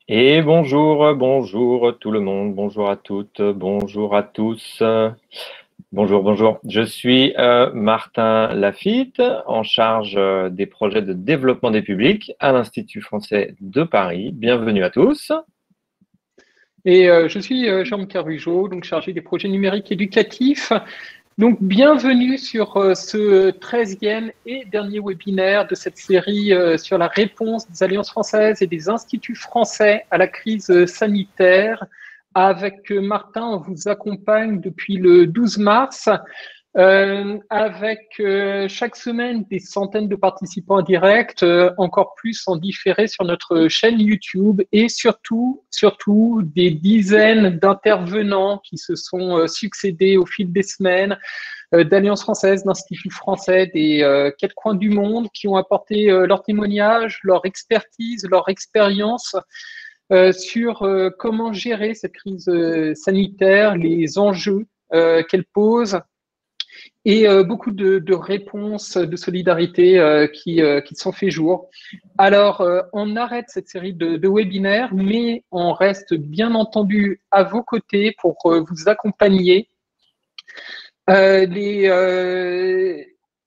Et bonjour, bonjour tout le monde, bonjour à toutes, bonjour à tous. Bonjour, bonjour. Je suis Martin Lafitte, en charge des projets de développement des publics à l'Institut français de Paris. Bienvenue à tous. Et je suis Jean Carujo, donc chargé des projets numériques éducatifs. Donc, bienvenue sur ce 13e et dernier webinaire de cette série sur la réponse des alliances françaises et des instituts français à la crise sanitaire. Avec Martin, on vous accompagne depuis le 12 mars. Avec chaque semaine des centaines de participants en direct, encore plus en différé sur notre chaîne YouTube et surtout des dizaines d'intervenants qui se sont succédés au fil des semaines, d'Alliance française, d'Instituts français des quatre coins du monde qui ont apporté leur témoignage, leur expertise, leur expérience sur comment gérer cette crise sanitaire, les enjeux qu'elle pose, et beaucoup de réponses de solidarité qui sont fait jour. Alors, on arrête cette série de webinaires, mais on reste bien entendu à vos côtés pour vous accompagner. Les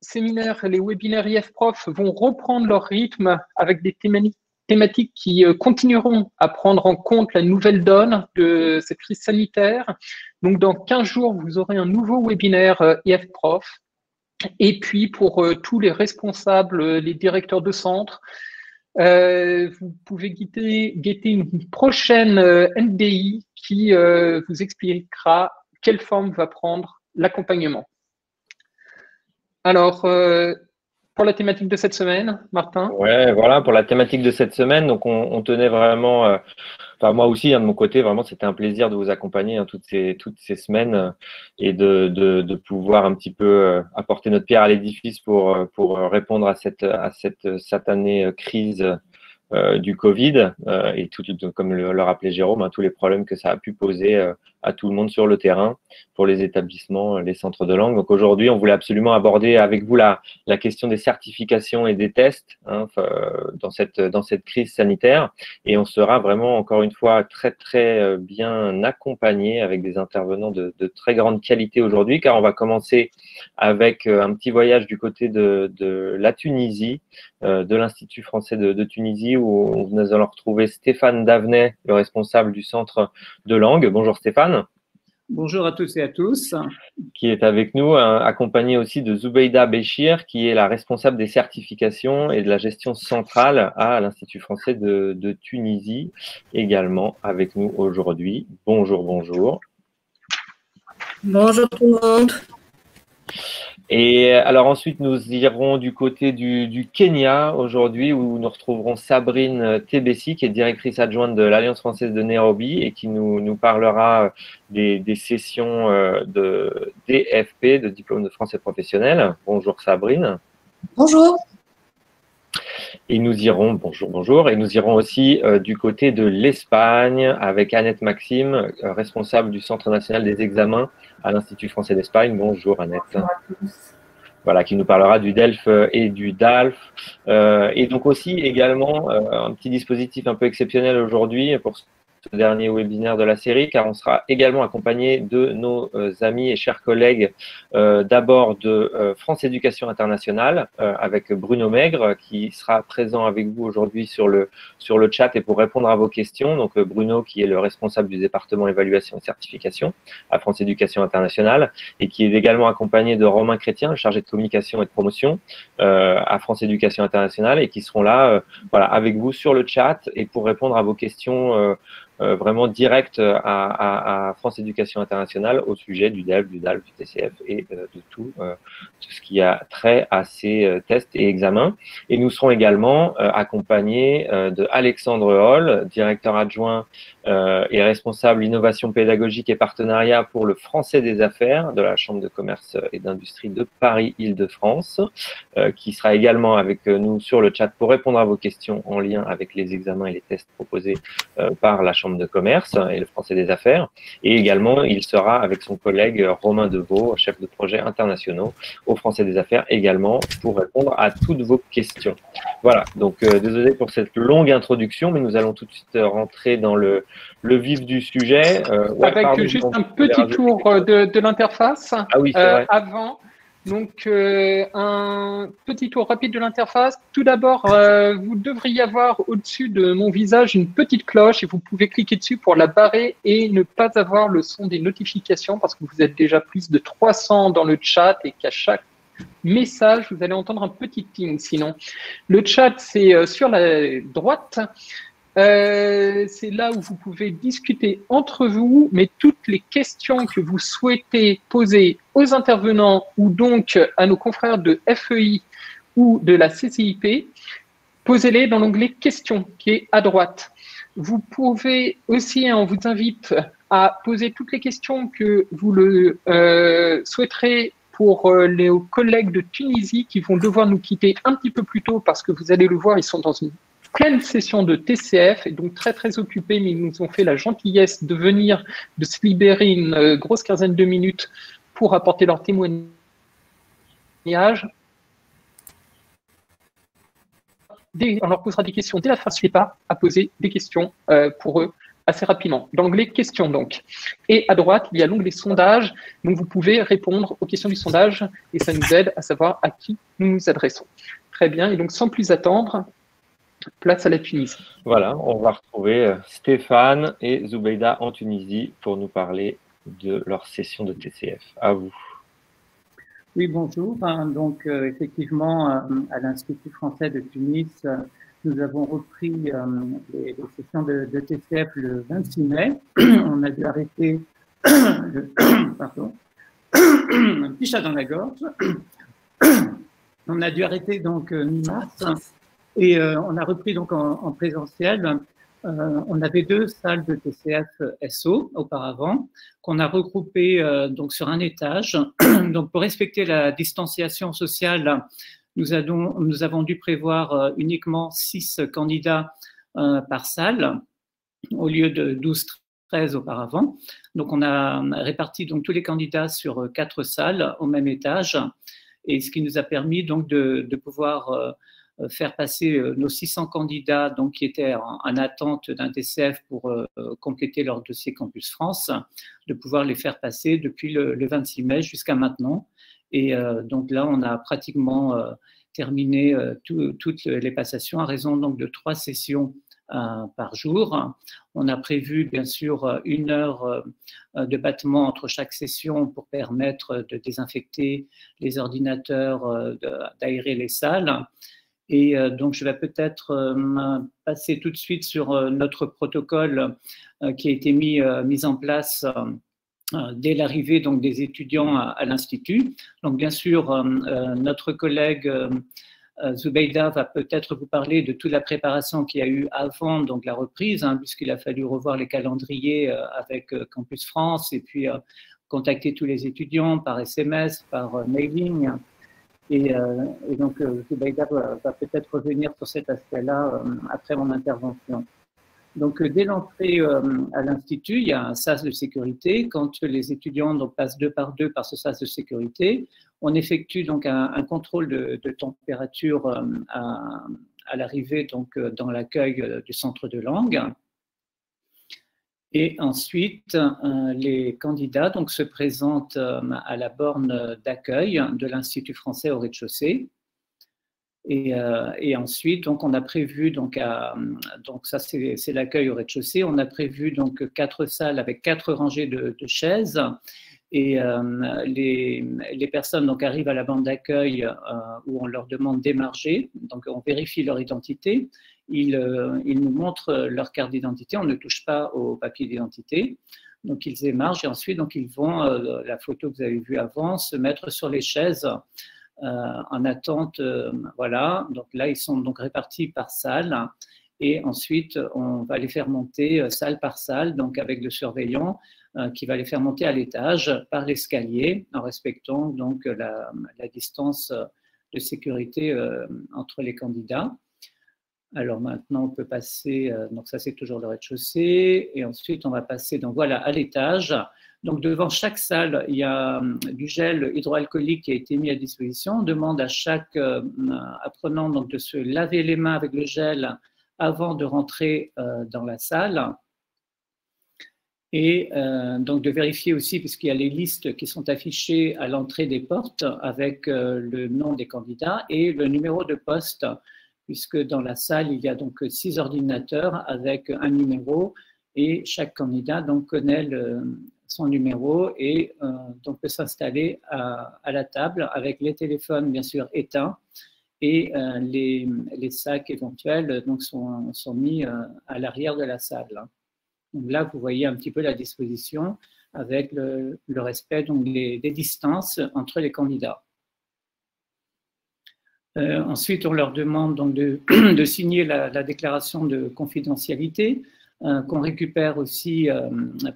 séminaires, les webinaires IFProf vont reprendre leur rythme avec des thématiques qui continueront à prendre en compte la nouvelle donne de cette crise sanitaire. Donc, dans 15 jours, vous aurez un nouveau webinaire IFProf. Et puis, pour tous les responsables, les directeurs de centre, vous pouvez guetter une prochaine NDI qui vous expliquera quelle forme va prendre l'accompagnement. Alors, pour la thématique de cette semaine, Martin. Ouais, voilà, pour la thématique de cette semaine, donc on tenait vraiment, enfin moi aussi, de mon côté, vraiment, c'était un plaisir de vous accompagner toutes ces semaines et de pouvoir un petit peu apporter notre pierre à l'édifice pour répondre à cette satanée crise du Covid et comme le rappelait Jérôme, tous les problèmes que ça a pu poser à tout le monde sur le terrain pour les établissements, les centres de langue. Donc aujourd'hui, on voulait absolument aborder avec vous la question des certifications et des tests dans cette crise sanitaire. Et on sera vraiment, encore une fois, très, très bien accompagné avec des intervenants de très grande qualité aujourd'hui, car on va commencer avec un petit voyage du côté de la Tunisie, de l'Institut français de Tunisie, où nous allons retrouver Stéphane Davenet, le responsable du centre de langue. Bonjour Stéphane. Bonjour à tous et à tous. Qui est avec nous, accompagné aussi de Zoubeida Béchir, qui est la responsable des certifications et de la gestion centrale à l'Institut français de Tunisie, également avec nous aujourd'hui. Bonjour, bonjour. Bonjour tout le monde. Et alors ensuite, nous irons du côté du Kenya aujourd'hui, où nous retrouverons Sabrine Tebessi, qui est directrice adjointe de l'Alliance française de Nairobi et qui nous parlera des sessions de DFP, de diplôme de français professionnel. Bonjour Sabrine. Bonjour. Et nous irons, bonjour, et nous irons aussi du côté de l'Espagne avec Annette Maxime, responsable du Centre national des examens à l'Institut français d'Espagne. Bonjour Annette. Voilà, qui nous parlera du DELF et du DALF. Et donc aussi également un petit dispositif un peu exceptionnel aujourd'hui pour ce dernier webinaire de la série, car on sera également accompagné de nos amis et chers collègues d'abord de France Éducation Internationale avec Bruno Maigre qui sera présent avec vous aujourd'hui sur le chat et pour répondre à vos questions. Donc Bruno qui est le responsable du département évaluation et certification à France Éducation Internationale et qui est également accompagné de Romain Chrétien, le chargé de communication et de promotion à France Éducation Internationale et qui seront là voilà, avec vous sur le chat et pour répondre à vos questions vraiment direct à France Éducation Internationale au sujet du DELF, du DALF, du TCF et de tout ce qui a trait à ces tests et examens. Et nous serons également accompagnés de Alexandre Hall, directeur adjoint et responsable innovation pédagogique et partenariat pour le français des affaires de la Chambre de commerce et d'industrie de Paris-Île-de-France, qui sera également avec nous sur le chat pour répondre à vos questions en lien avec les examens et les tests proposés par la Chambre Chambre de commerce et le Français des affaires. Et également, il sera avec son collègue Romain Deveau, chef de projet internationaux au Français des affaires également, pour répondre à toutes vos questions. Voilà, donc désolé pour cette longue introduction, mais nous allons tout de suite rentrer dans le vif du sujet. Avec juste un petit tour de l'interface. Ah oui, c'est vrai. Avant. Donc, un petit tour rapide de l'interface. Tout d'abord, vous devriez avoir au-dessus de mon visage une petite cloche et vous pouvez cliquer dessus pour la barrer et ne pas avoir le son des notifications parce que vous êtes déjà plus de 300 dans le chat et qu'à chaque message, vous allez entendre un petit ping. Sinon, le chat, c'est sur la droite. C'est là où vous pouvez discuter entre vous, mais toutes les questions que vous souhaitez poser aux intervenants ou donc à nos confrères de FEI ou de la CCIP, posez-les dans l'onglet questions qui est à droite. Vous pouvez aussi, on vous invite à poser toutes les questions que vous le souhaiterez pour les collègues de Tunisie qui vont devoir nous quitter un petit peu plus tôt parce que vous allez le voir, ils sont dans une pleine session de TCF et donc très très occupés, mais ils nous ont fait la gentillesse de venir, de se libérer une grosse quinzaine de minutes pour apporter leur témoignage. On leur posera des questions dès la fin, n'hésitez pas à poser des questions pour eux assez rapidement. Dans l'onglet questions donc. Et à droite, il y a l'onglet sondage, donc vous pouvez répondre aux questions du sondage et ça nous aide à savoir à qui nous nous adressons. Très bien, et donc sans plus attendre, place à la Tunisie. Voilà, on va retrouver Stéphane et Zoubeida en Tunisie pour nous parler de leur session de TCF. À vous. Oui, bonjour. Donc, effectivement, à l'Institut français de Tunis, nous avons repris les sessions de TCF le 26 mai. On a dû arrêter pardon, un petit chat dans la gorge. On a dû arrêter donc mi-mars. Et on a repris donc en présentiel. On avait 2 salles de TCF SO auparavant qu'on a regroupées donc sur un étage. Donc pour respecter la distanciation sociale, nous avons dû prévoir uniquement 6 candidats par salle au lieu de 12-13 auparavant. Donc on a réparti donc tous les candidats sur 4 salles au même étage, et ce qui nous a permis donc de pouvoir faire passer nos 600 candidats donc, qui étaient en attente d'un TCF pour compléter leur dossier Campus France, de pouvoir les faire passer depuis le 26 mai jusqu'à maintenant. Et donc là, on a pratiquement terminé toutes les passations à raison donc, de 3 sessions par jour. On a prévu bien sûr 1 heure de battement entre chaque session pour permettre de désinfecter les ordinateurs, d'aérer les salles. Et donc, je vais peut-être passer tout de suite sur notre protocole qui a été mis en place dès l'arrivée donc des étudiants à l'Institut. Donc, bien sûr, notre collègue Zoubeida va peut-être vous parler de toute la préparation qu'il y a eu avant donc la reprise, puisqu'il a fallu revoir les calendriers avec Campus France et puis contacter tous les étudiants par SMS, par mailing. Et donc, Zoubeida va peut-être revenir sur cet aspect-là après mon intervention. Donc, dès l'entrée à l'Institut, il y a un sas de sécurité. Quand les étudiants donc, passent 2 par 2 par ce sas de sécurité, on effectue donc un contrôle de température à l'arrivée donc dans l'accueil du centre de langue. Et ensuite, les candidats donc, se présentent à la borne d'accueil de l'Institut français au rez-de-chaussée. Et ensuite, donc, on a prévu, donc ça c'est l'accueil au rez-de-chaussée, on a prévu donc 4 salles avec 4 rangées de chaises. Et les personnes donc, arrivent à la borne d'accueil où on leur demande d'émarger. Donc, on vérifie leur identité. Ils nous montrent leur carte d'identité. On ne touche pas au papier d'identité. Donc, ils émargent et ensuite, donc, ils vont, la photo que vous avez vue avant, se mettre sur les chaises en attente. Voilà. Donc là, ils sont donc répartis par salle. Et ensuite, on va les faire monter salle par salle, donc avec le surveillant qui va les faire monter à l'étage par l'escalier en respectant donc la distance de sécurité entre les candidats. Alors maintenant, on peut passer, donc ça c'est toujours le rez-de-chaussée, et ensuite on va passer donc voilà, à l'étage. Donc devant chaque salle, il y a du gel hydroalcoolique qui a été mis à disposition. On demande à chaque apprenant donc, de se laver les mains avec le gel avant de rentrer dans la salle. Et donc de vérifier aussi, puisqu'il y a les listes qui sont affichées à l'entrée des portes avec le nom des candidats et le numéro de poste, puisque dans la salle, il y a donc 6 ordinateurs avec un numéro et chaque candidat donc connaît son numéro et donc peut s'installer à la table avec les téléphones bien sûr éteints et les sacs éventuels donc sont mis à l'arrière de la salle. Donc là, vous voyez un petit peu la disposition avec le respect donc des distances entre les candidats. Ensuite, on leur demande donc de signer la déclaration de confidentialité qu'on récupère aussi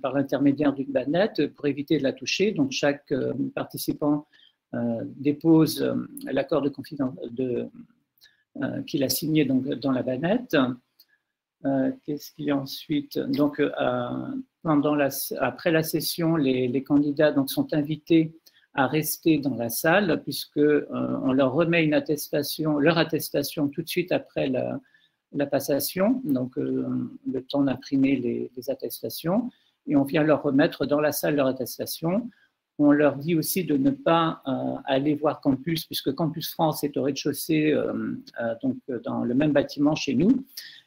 par l'intermédiaire d'une bannette pour éviter de la toucher. Donc, chaque participant dépose l'accord de confidentialité qu'il a signé donc, dans la bannette. Qu'est-ce qu'il y a ensuite? Donc, après la session, les candidats donc, sont invités à rester dans la salle puisque on leur remet une attestation, leur attestation tout de suite après la passation, donc le temps d'imprimer les attestations, et on vient leur remettre dans la salle leur attestation. On leur dit aussi de ne pas aller voir Campus, puisque Campus France est au rez-de-chaussée, donc dans le même bâtiment chez nous,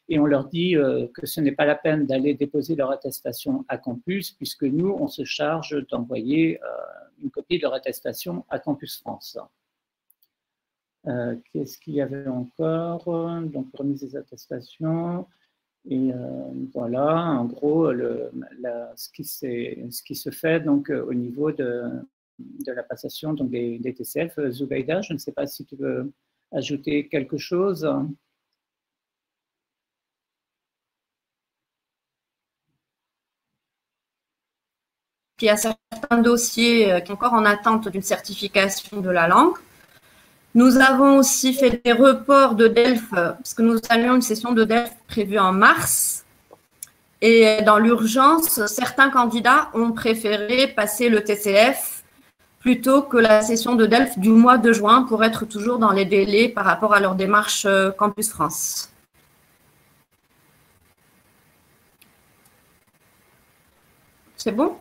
et on leur dit que ce n'est pas la peine d'aller déposer leur attestation à Campus, puisque nous, on se charge d'envoyer une copie de leur attestation à Campus France. Qu'est-ce qu'il y avait encore? Donc, remise des attestations. Et voilà, en gros, ce qui se fait donc, au niveau de la passation donc, des TCF. Zoubaïda, je ne sais pas si tu veux ajouter quelque chose. Il y a certains dossiers qui sont encore en attente d'une certification de la langue. Nous avons aussi fait des reports de DELF, parce que nous avions une session de DELF prévue en mars. Et dans l'urgence, certains candidats ont préféré passer le TCF plutôt que la session de DELF du mois de juin pour être toujours dans les délais par rapport à leur démarche Campus France. C'est bon ?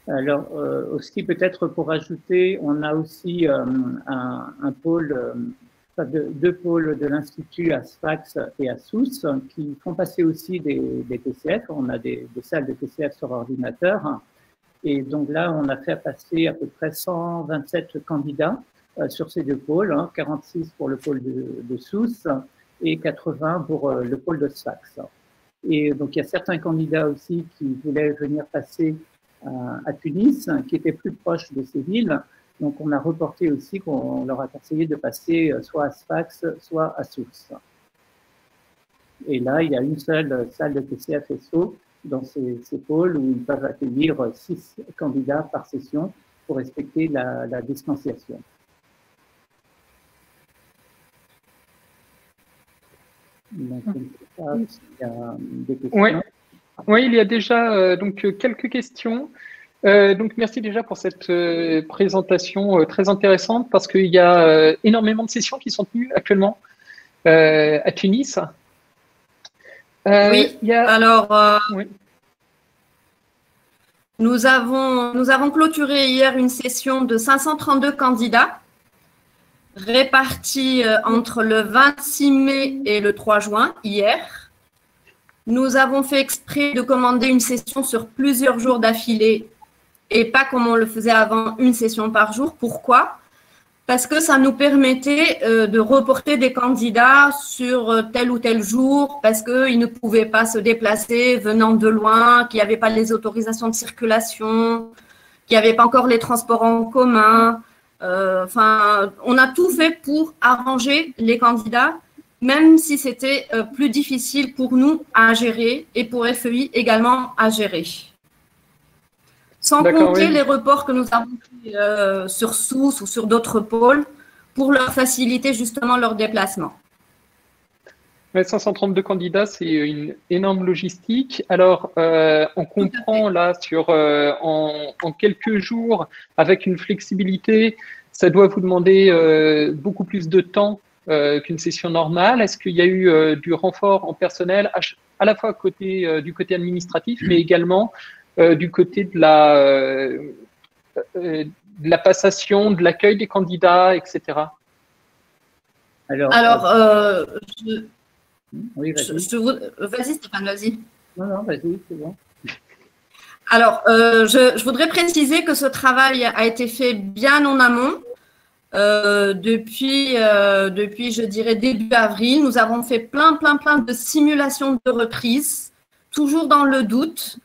Alors, aussi peut-être pour ajouter, on a aussi un pôle, deux pôles de l'Institut à Sfax et à Sousse qui font passer aussi des TCF. On a des salles de TCF sur ordinateur. Et donc là, on a fait passer à peu près 127 candidats sur ces deux pôles, 46 pour le pôle de Sousse et 80 pour le pôle de Sfax. Et donc, il y a certains candidats aussi qui voulaient venir passer à Tunis, qui était plus proche de ces villes. Donc, on a reporté aussi qu'on leur a conseillé de passer soit à Sfax, soit à Sousse. Et là, il y a une seule salle de TCF-SO dans ces pôles où ils peuvent accueillir 6 candidats par session pour respecter la distanciation. Donc, il y a des questions. Oui. Oui, il y a déjà donc quelques questions. Donc merci déjà pour cette présentation très intéressante parce qu'il y a énormément de sessions qui sont tenues actuellement à Tunis. Oui. Alors oui. Nous avons clôturé hier une session de 532 candidats répartis entre le 26 mai et le 3 juin hier. Nous avons fait exprès de commander une session sur plusieurs jours d'affilée et pas comme on le faisait avant, une session par jour. Pourquoi? Parce que ça nous permettait de reporter des candidats sur tel ou tel jour parce qu'ils ne pouvaient pas se déplacer venant de loin, qu'il n'y avait pas les autorisations de circulation, qu'il n'y avait pas encore les transports en commun. Enfin, on a tout fait pour arranger les candidats, même si c'était plus difficile pour nous à gérer et pour FEI également à gérer. Sans compter les reports que nous avons fait sur Sousse ou sur d'autres pôles pour leur faciliter justement leur déplacement. Ouais, 532 candidats, c'est une énorme logistique. Alors, on comprend là en quelques jours, avec une flexibilité, ça doit vous demander beaucoup plus de temps qu'une session normale. Est-ce qu'il y a eu du renfort en personnel, à la fois du côté administratif, mais également du côté de la passation, de l'accueil des candidats, etc. Alors, oui, vas-y Stéphane, vas-y. Non, vas-y, c'est bon. Alors, je voudrais préciser que ce travail a été fait bien en amont. Depuis, je dirais, début avril, nous avons fait plein de simulations de reprise, toujours dans le doute.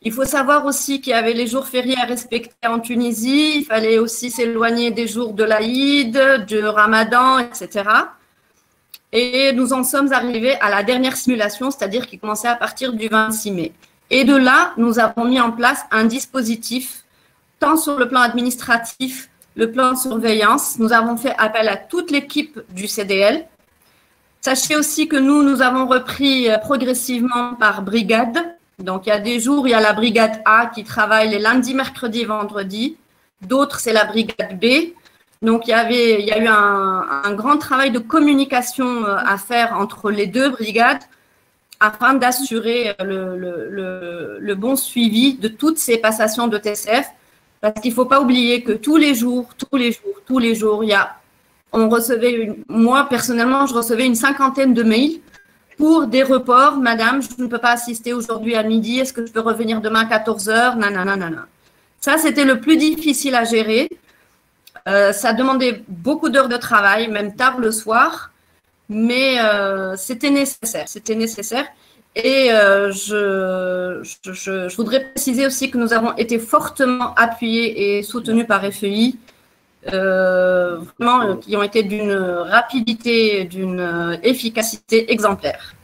Il faut savoir aussi qu'il y avait les jours fériés à respecter en Tunisie. Il fallait aussi s'éloigner des jours de l'Aïd, du Ramadan, etc. Et nous en sommes arrivés à la dernière simulation, c'est-à-dire qui commençait à partir du 26 mai. Et de là, nous avons mis en place un dispositif, tant sur le plan administratif, le plan de surveillance. Nous avons fait appel à toute l'équipe du CDL. Sachez aussi que nous avons repris progressivement par brigade. Donc, il y a des jours, il y a la brigade A qui travaille les lundis, mercredis et vendredis. D'autres, c'est la brigade B. Donc, il y a eu un grand travail de communication à faire entre les deux brigades afin d'assurer le bon suivi de toutes ces passations de TCF. Parce qu'il ne faut pas oublier que tous les jours, moi, personnellement, je recevais une 50aine de mails pour des reports. Madame, je ne peux pas assister aujourd'hui à midi. Est-ce que je peux revenir demain à 14h? Nanana. Ça, c'était le plus difficile à gérer. Ça demandait beaucoup d'heures de travail, même tard le soir, mais c'était nécessaire. Et je voudrais préciser aussi que nous avons été fortement appuyés et soutenus par FEI, vraiment, qui ont été d'une rapidité, d'une efficacité exemplaire.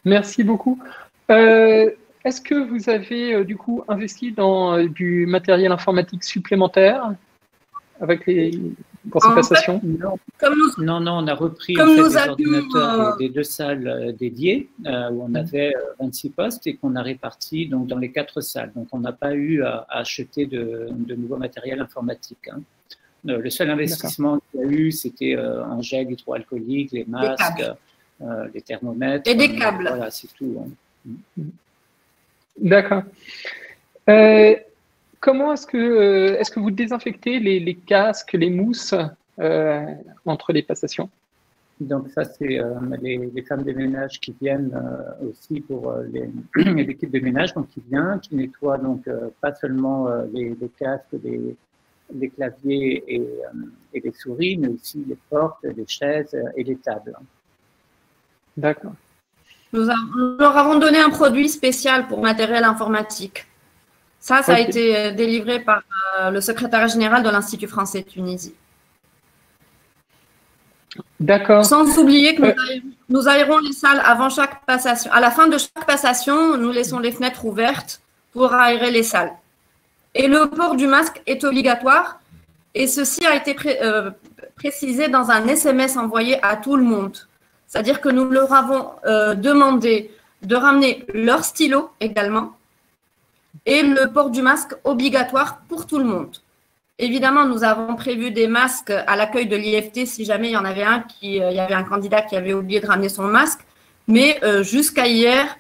Merci beaucoup. Est-ce que vous avez du coup investi dans du matériel informatique supplémentaire pour ces passations? Non, on a repris en fait, les ordinateurs des deux salles dédiées où on avait 26 postes et qu'on a répartis donc, dans les 4 salles. Donc, on n'a pas eu à acheter de nouveaux matériels informatiques. Hein. Le seul investissement qu'il y a eu, c'était en gel hydroalcoolique, les masques, les thermomètres. Et des câbles. Voilà, c'est tout. Hein. D'accord. Comment est-ce que vous désinfectez les casques, les mousses entre les passations? Donc ça, c'est les femmes de ménage qui viennent aussi pour l'équipe de ménage, donc qui vient, qui nettoie donc pas seulement les casques, les claviers et les souris, mais aussi les portes, les chaises et les tables. D'accord. Nous leur avons donné un produit spécial pour matériel informatique. Ça a été délivré par le secrétaire général de l'Institut français de Tunisie. D'accord. Sans oublier que nous aérons les salles avant chaque passation. À la fin de chaque passation, nous laissons les fenêtres ouvertes pour aérer les salles. Et le port du masque est obligatoire. Et ceci a été précisé dans un SMS envoyé à tout le monde. C'est-à-dire que nous leur avons demandé de ramener leur stylo également et le port du masque obligatoire pour tout le monde. Évidemment, nous avons prévu des masques à l'accueil de l'IFT si jamais il y en avait il y avait un candidat qui avait oublié de ramener son masque. Mais jusqu'à hier,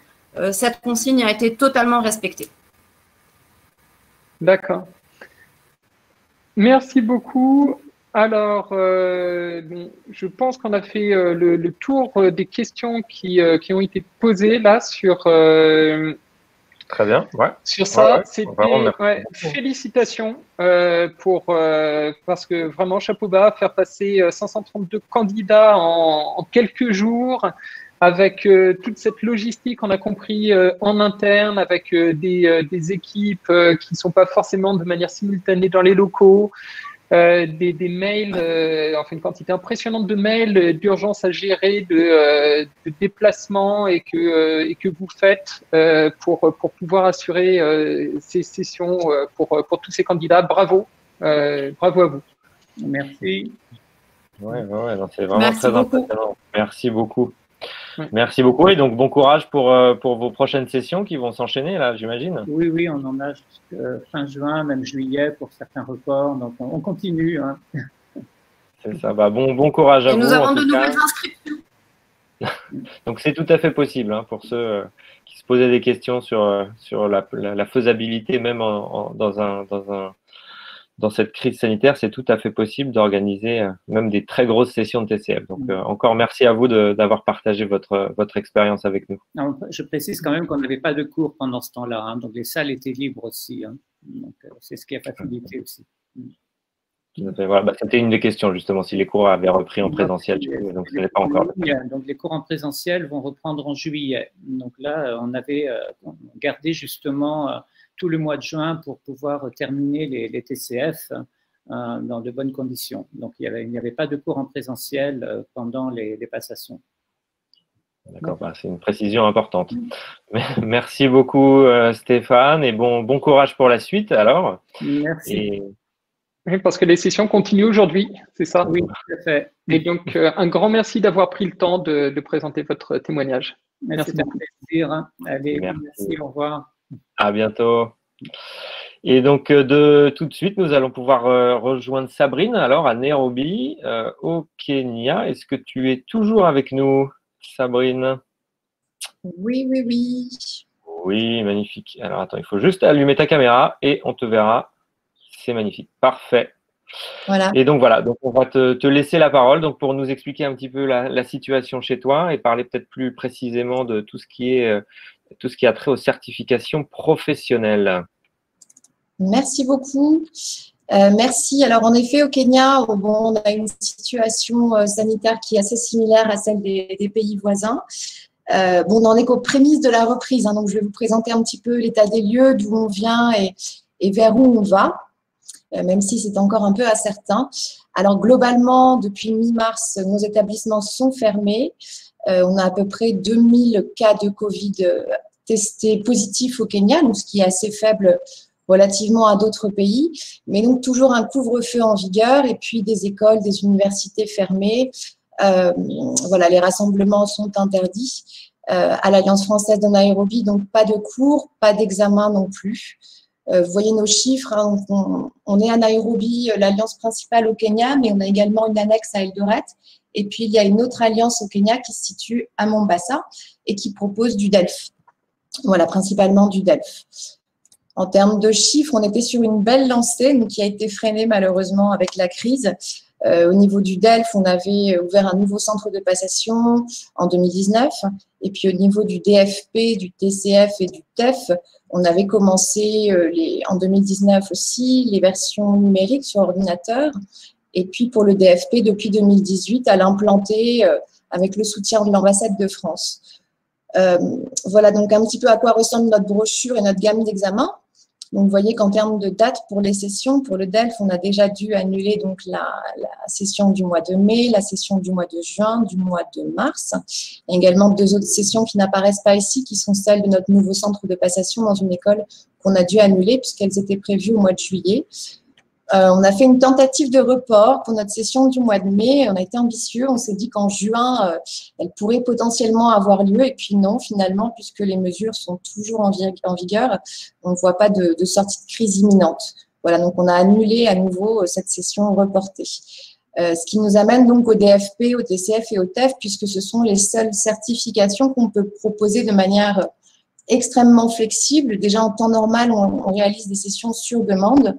cette consigne a été totalement respectée. D'accord. Merci beaucoup. Alors, je pense qu'on a fait le tour des questions qui ont été posées là sur… Très bien, ouais. Sur ça, c'était félicitations parce que vraiment chapeau bas, faire passer 532 candidats en quelques jours avec toute cette logistique, on a compris en interne, avec des équipes qui ne sont pas forcément de manière simultanée dans les locaux. Des mails, enfin une quantité impressionnante de mails d'urgence à gérer, de déplacements et que vous faites pour pouvoir assurer ces sessions pour tous ces candidats. Bravo, bravo à vous. Merci. Ouais, c'est vraiment Merci très beaucoup. impressionnant. Merci beaucoup. Ouais. Merci beaucoup. Et donc, bon courage pour vos prochaines sessions qui vont s'enchaîner, là, j'imagine. Oui, on en a jusqu'à fin juin, même juillet pour certains reports. Donc, on continue. Hein. C'est ça. Bah, bon courage à Et vous. nous en avons de tout cas. nouvelles inscriptions. Donc, c'est tout à fait possible hein, pour ceux qui se posaient des questions sur la faisabilité, même dans cette crise sanitaire, c'est tout à fait possible d'organiser même des très grosses sessions de TCF. Donc, encore merci à vous d'avoir partagé votre expérience avec nous. Alors, je précise quand même qu'on n'avait pas de cours pendant ce temps-là. Hein, donc, les salles étaient libres aussi. Hein, donc, c'est ce qui a facilité aussi. Voilà, bah, c'était une des questions justement, si les cours avaient repris en présentiel. Donc, ce n'est pas encore. Donc, les cours en présentiel vont reprendre en juillet. Donc là, on avait gardé justement tout le mois de juin pour pouvoir terminer les TCF dans de bonnes conditions. Donc, il n'y avait pas de cours en présentiel pendant les passations. D'accord, bah, c'est une précision importante. Merci beaucoup Stéphane et bon courage pour la suite alors. Merci. Oui, parce que les sessions continuent aujourd'hui, c'est ça? Oui, tout à fait. Et donc, un grand merci d'avoir pris le temps de présenter votre témoignage. Merci beaucoup. Plaisir. Hein. Allez, merci, au revoir. À bientôt. Et donc, tout de suite, nous allons pouvoir rejoindre Sabrine, alors à Nairobi, au Kenya. Est-ce que tu es toujours avec nous, Sabrine? Oui. Oui, magnifique. Alors, attends, il faut juste allumer ta caméra et on te verra. C'est magnifique. Parfait. Voilà. Et donc, voilà. Donc, on va te laisser la parole donc, pour nous expliquer un petit peu la situation chez toi et parler peut-être plus précisément de tout ce qui a trait aux certifications professionnelles. Merci beaucoup. Merci. Alors, en effet, au Kenya, on a une situation sanitaire qui est assez similaire à celle des pays voisins. On en est qu'aux prémices de la reprise. Hein, donc, je vais vous présenter un petit peu l'état des lieux, d'où on vient et vers où on va, même si c'est encore un peu incertain. Alors, globalement, depuis mi-mars, nos établissements sont fermés. On a à peu près 2000 cas de Covid testés positifs au Kenya, donc ce qui est assez faible relativement à d'autres pays, mais donc toujours un couvre-feu en vigueur et puis des écoles, des universités fermées. Voilà, les rassemblements sont interdits. À l'Alliance française de Nairobi, donc pas de cours, pas d'examen non plus. Vous voyez nos chiffres, hein, on est à Nairobi, l'alliance principale au Kenya, mais on a également une annexe à Eldoret. Et puis, il y a une autre alliance au Kenya qui se situe à Mombasa et qui propose du DELF. Voilà, principalement du DELF. En termes de chiffres, on était sur une belle lancée, donc qui a été freinée malheureusement avec la crise. Au niveau du DELF, on avait ouvert un nouveau centre de passation en 2019. Et puis au niveau du DFP, du TCF et du TEF, on avait commencé en 2019 aussi les versions numériques sur ordinateur. Et puis pour le DFP, depuis 2018, à l'implanter avec le soutien de l'ambassade de France. Voilà donc un petit peu à quoi ressemble notre brochure et notre gamme d'examens. Donc, vous voyez qu'en termes de date pour les sessions, pour le DELF, on a déjà dû annuler donc la session du mois de mai, la session du mois de juin, du mois de mars. Il y a également 2 autres sessions qui n'apparaissent pas ici, qui sont celles de notre nouveau centre de passation dans une école qu'on a dû annuler puisqu'elles étaient prévues au mois de juillet. On a fait une tentative de report pour notre session du mois de mai. On a été ambitieux. On s'est dit qu'en juin, elle pourrait potentiellement avoir lieu. Et puis non, finalement, puisque les mesures sont toujours en vigueur, on ne voit pas de sortie de crise imminente. Voilà, donc on a annulé à nouveau cette session reportée. Ce qui nous amène donc au DFP, au TCF et au TEF, puisque ce sont les seules certifications qu'on peut proposer de manière extrêmement flexible. Déjà, en temps normal, on réalise des sessions sur demande.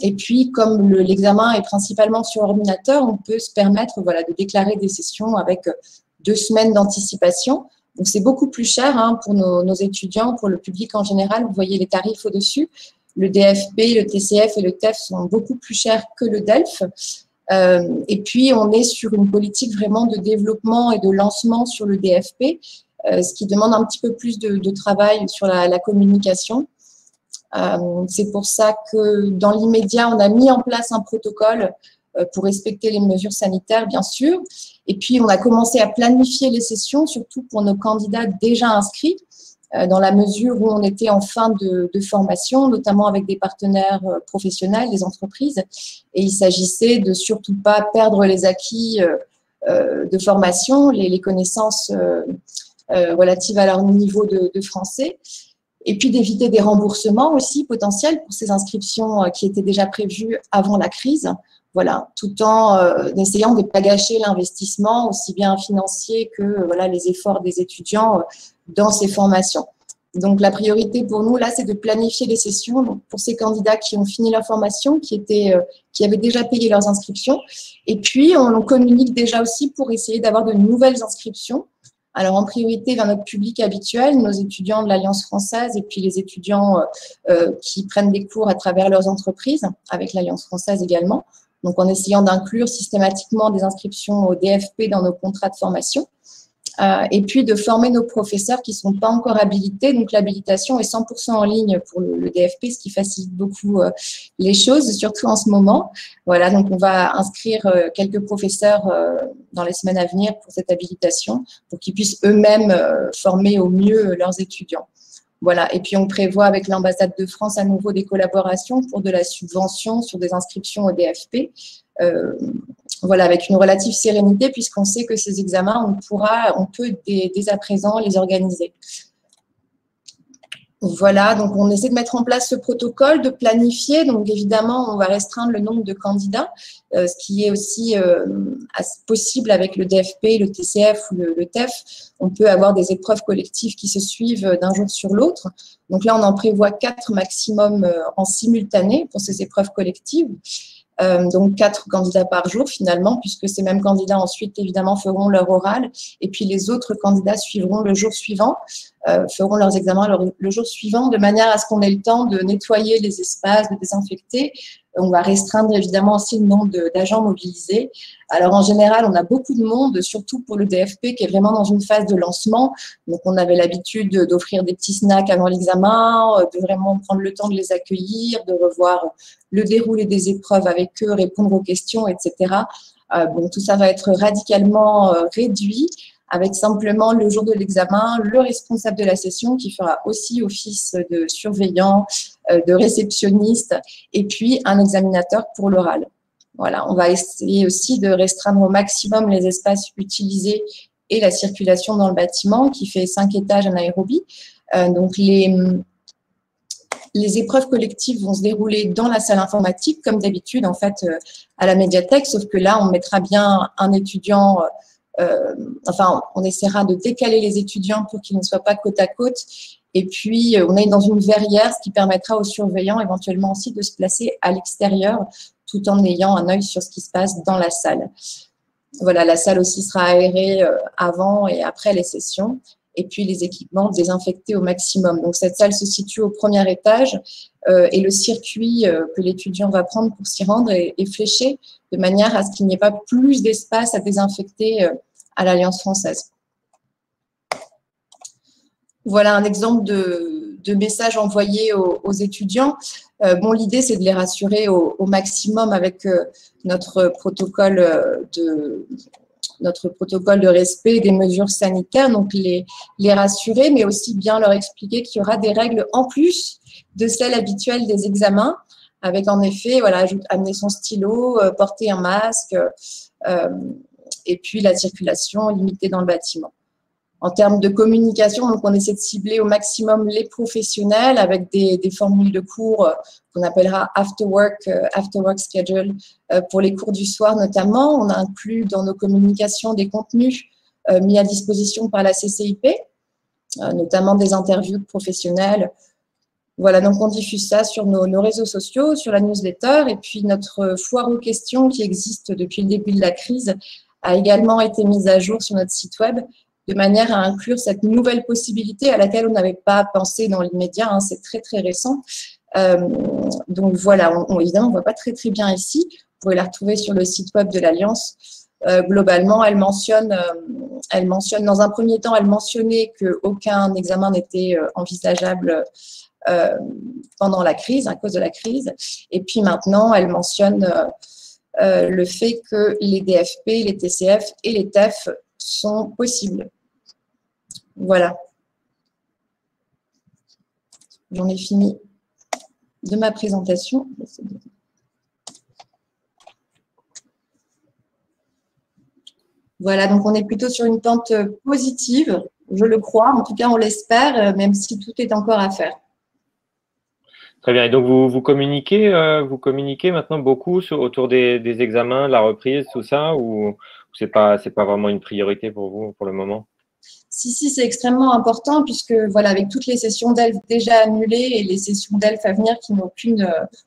Et puis, comme l'examen est principalement sur ordinateur, on peut se permettre de déclarer des sessions avec 2 semaines d'anticipation. Donc, c'est beaucoup plus cher pour nos étudiants, pour le public en général. Vous voyez les tarifs au-dessus. Le DFP, le TCF et le TEF sont beaucoup plus chers que le DELF. Et puis, on est sur une politique vraiment de développement et de lancement sur le DFP, ce qui demande un petit peu plus de travail sur la communication. C'est pour ça que dans l'immédiat, on a mis en place un protocole pour respecter les mesures sanitaires, bien sûr. Et puis, on a commencé à planifier les sessions, surtout pour nos candidats déjà inscrits. dans la mesure où on était en fin de formation, notamment avec des partenaires professionnels, des entreprises, et il s'agissait de surtout pas perdre les acquis de formation, les connaissances relatives à leur niveau de français, et puis d'éviter des remboursements aussi potentiels pour ces inscriptions qui étaient déjà prévues avant la crise. Voilà, tout en essayant de ne pas gâcher l'investissement, aussi bien financier que voilà, les efforts des étudiants dans ces formations. Donc, la priorité pour nous, là, c'est de planifier les sessions donc, pour ces candidats qui ont fini leur formation, qui avaient déjà payé leurs inscriptions. Et puis, on communique déjà aussi pour essayer d'avoir de nouvelles inscriptions. Alors, en priorité vers notre public habituel, nos étudiants de l'Alliance française et puis les étudiants qui prennent des cours à travers leurs entreprises, avec l'Alliance française également. Donc, en essayant d'inclure systématiquement des inscriptions au DFP dans nos contrats de formation. Et puis, de former nos professeurs qui ne sont pas encore habilités. Donc, l'habilitation est 100% en ligne pour le DFP, ce qui facilite beaucoup les choses, surtout en ce moment. Voilà, donc on va inscrire quelques professeurs dans les semaines à venir pour cette habilitation, pour qu'ils puissent eux-mêmes former au mieux leurs étudiants. Voilà, et puis on prévoit avec l'ambassade de France à nouveau des collaborations pour de la subvention sur des inscriptions au DFP. Voilà, avec une relative sérénité puisqu'on sait que ces examens, on peut dès à présent les organiser. Voilà, donc on essaie de mettre en place ce protocole, de planifier. Donc évidemment, on va restreindre le nombre de candidats, ce qui est aussi possible avec le DFP, le TCF ou le TEF. On peut avoir des épreuves collectives qui se suivent d'un jour sur l'autre. Donc là, on en prévoit 4 maximum en simultané pour ces épreuves collectives. Donc 4 candidats par jour finalement, puisque ces mêmes candidats ensuite évidemment feront leur oral et puis les autres candidats suivront le jour suivant, feront leurs examens le jour suivant, de manière à ce qu'on ait le temps de nettoyer les espaces, de désinfecter. On va restreindre évidemment aussi le nombre d'agents mobilisés. Alors en général, on a beaucoup de monde, surtout pour le DFP qui est vraiment dans une phase de lancement. Donc on avait l'habitude d'offrir des petits snacks avant l'examen, de vraiment prendre le temps de les accueillir, de revoir le déroulé des épreuves avec eux, répondre aux questions, etc. Bon, tout ça va être radicalement réduit avec simplement le jour de l'examen, le responsable de la session qui fera aussi office de surveillant, de réceptionniste et puis un examinateur pour l'oral. Voilà, on va essayer aussi de restreindre au maximum les espaces utilisés et la circulation dans le bâtiment qui fait 5 étages en Nairobi. Donc les épreuves collectives vont se dérouler dans la salle informatique, comme d'habitude, en fait, à la médiathèque, sauf que là, on mettra bien un étudiant, enfin, on essaiera de décaler les étudiants pour qu'ils ne soient pas côte à côte. Et puis, on est dans une verrière, ce qui permettra aux surveillants éventuellement aussi de se placer à l'extérieur, tout en ayant un œil sur ce qui se passe dans la salle. Voilà, la salle aussi sera aérée avant et après les sessions. Et puis les équipements désinfectés au maximum. Donc, cette salle se situe au premier étage et le circuit que l'étudiant va prendre pour s'y rendre est fléché de manière à ce qu'il n'y ait pas plus d'espace à désinfecter à l'Alliance française. Voilà un exemple de message envoyé aux étudiants. Bon, l'idée, c'est de les rassurer au maximum avec notre protocole de respect des mesures sanitaires, donc les rassurer, mais aussi bien leur expliquer qu'il y aura des règles en plus de celles habituelles des examens, avec en effet, voilà, amener son stylo, porter un masque, et puis la circulation limitée dans le bâtiment. En termes de communication, donc on essaie de cibler au maximum les professionnels avec des formules de cours qu'on appellera after work schedule pour les cours du soir notamment. On a inclus dans nos communications des contenus mis à disposition par la CCIP, notamment des interviews de professionnels. Voilà, donc on diffuse ça sur nos réseaux sociaux, sur la newsletter, et puis notre foire aux questions qui existe depuis le début de la crise a également été mise à jour sur notre site web, de manière à inclure cette nouvelle possibilité à laquelle on n'avait pas pensé dans l'immédiat, hein, c'est très très récent. Donc voilà, évidemment, on ne voit pas très très bien ici, vous pouvez la retrouver sur le site web de l'Alliance. Globalement, elle mentionne dans un premier temps, elle mentionnait qu'aucun examen n'était envisageable pendant la crise, à cause de la crise, et puis maintenant, elle mentionne le fait que les DFP, les TCF et les TEF sont possibles. Voilà. J'en ai fini de ma présentation. Voilà, donc on est plutôt sur une pente positive, je le crois. En tout cas, on l'espère, même si tout est encore à faire. Très bien. Et donc, vous communiquez maintenant beaucoup autour des examens, de la reprise, tout ça, ou c'est pas vraiment une priorité pour vous pour le moment? Si, c'est extrêmement important puisque, voilà, avec toutes les sessions d'ELF déjà annulées et les sessions d'ELF à venir qui n'ont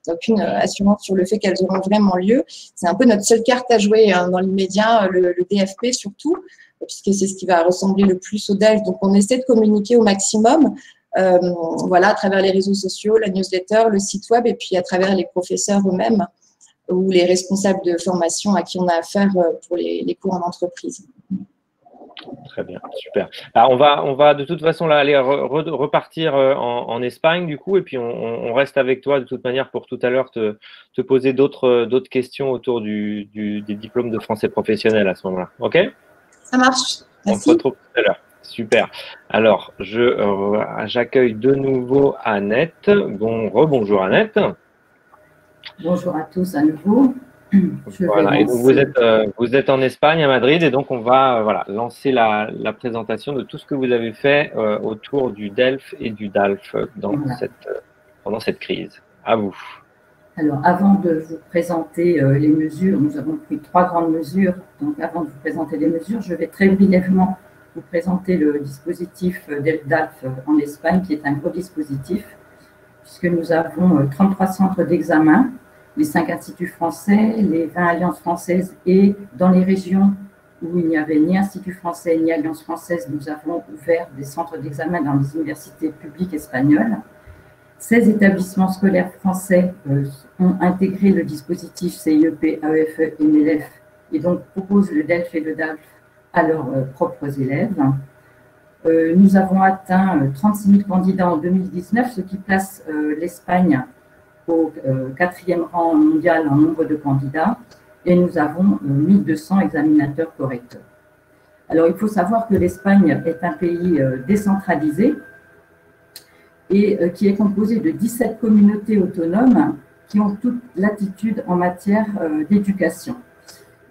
aucune assurance sur le fait qu'elles auront vraiment lieu, c'est un peu notre seule carte à jouer dans l'immédiat, le DFP surtout, puisque c'est ce qui va ressembler le plus au DELF. Donc, on essaie de communiquer au maximum, voilà, à travers les réseaux sociaux, la newsletter, le site web et puis à travers les professeurs eux-mêmes ou les responsables de formation à qui on a affaire pour les cours en entreprise. Très bien, super. Alors, on va de toute façon là, aller repartir en Espagne du coup, et puis on reste avec toi de toute manière pour tout à l'heure te poser d'autres questions autour des diplômes de français professionnel à ce moment-là. OK? Ça marche. Merci. On se retrouve tout à l'heure. Super. Alors, j'accueille de nouveau Annette. Rebonjour Annette. Bonjour à tous à nouveau. Voilà, et donc vous êtes en Espagne, à Madrid, et donc on va lancer la présentation de tout ce que vous avez fait autour du DELF et du DALF pendant cette crise. À vous. Alors, avant de vous présenter les mesures, nous avons pris 3 grandes mesures. Donc, avant de vous présenter les mesures, je vais très brièvement vous présenter le dispositif DELF en Espagne, qui est un gros dispositif, puisque nous avons 33 centres d'examen, les 5 instituts français, les 20 alliances françaises, et dans les régions où il n'y avait ni institut français ni alliance française, nous avons ouvert des centres d'examen dans les universités publiques espagnoles. 16 établissements scolaires français ont intégré le dispositif CIEP, AEFE et MELEF, et donc proposent le DELF et le DALF à leurs propres élèves. Nous avons atteint 36 000 candidats en 2019, ce qui place l'Espagne au 4e rang mondial en nombre de candidats, et nous avons 1200 examinateurs correcteurs. Alors, il faut savoir que l'Espagne est un pays décentralisé et qui est composé de 17 communautés autonomes qui ont toute latitude en matière d'éducation.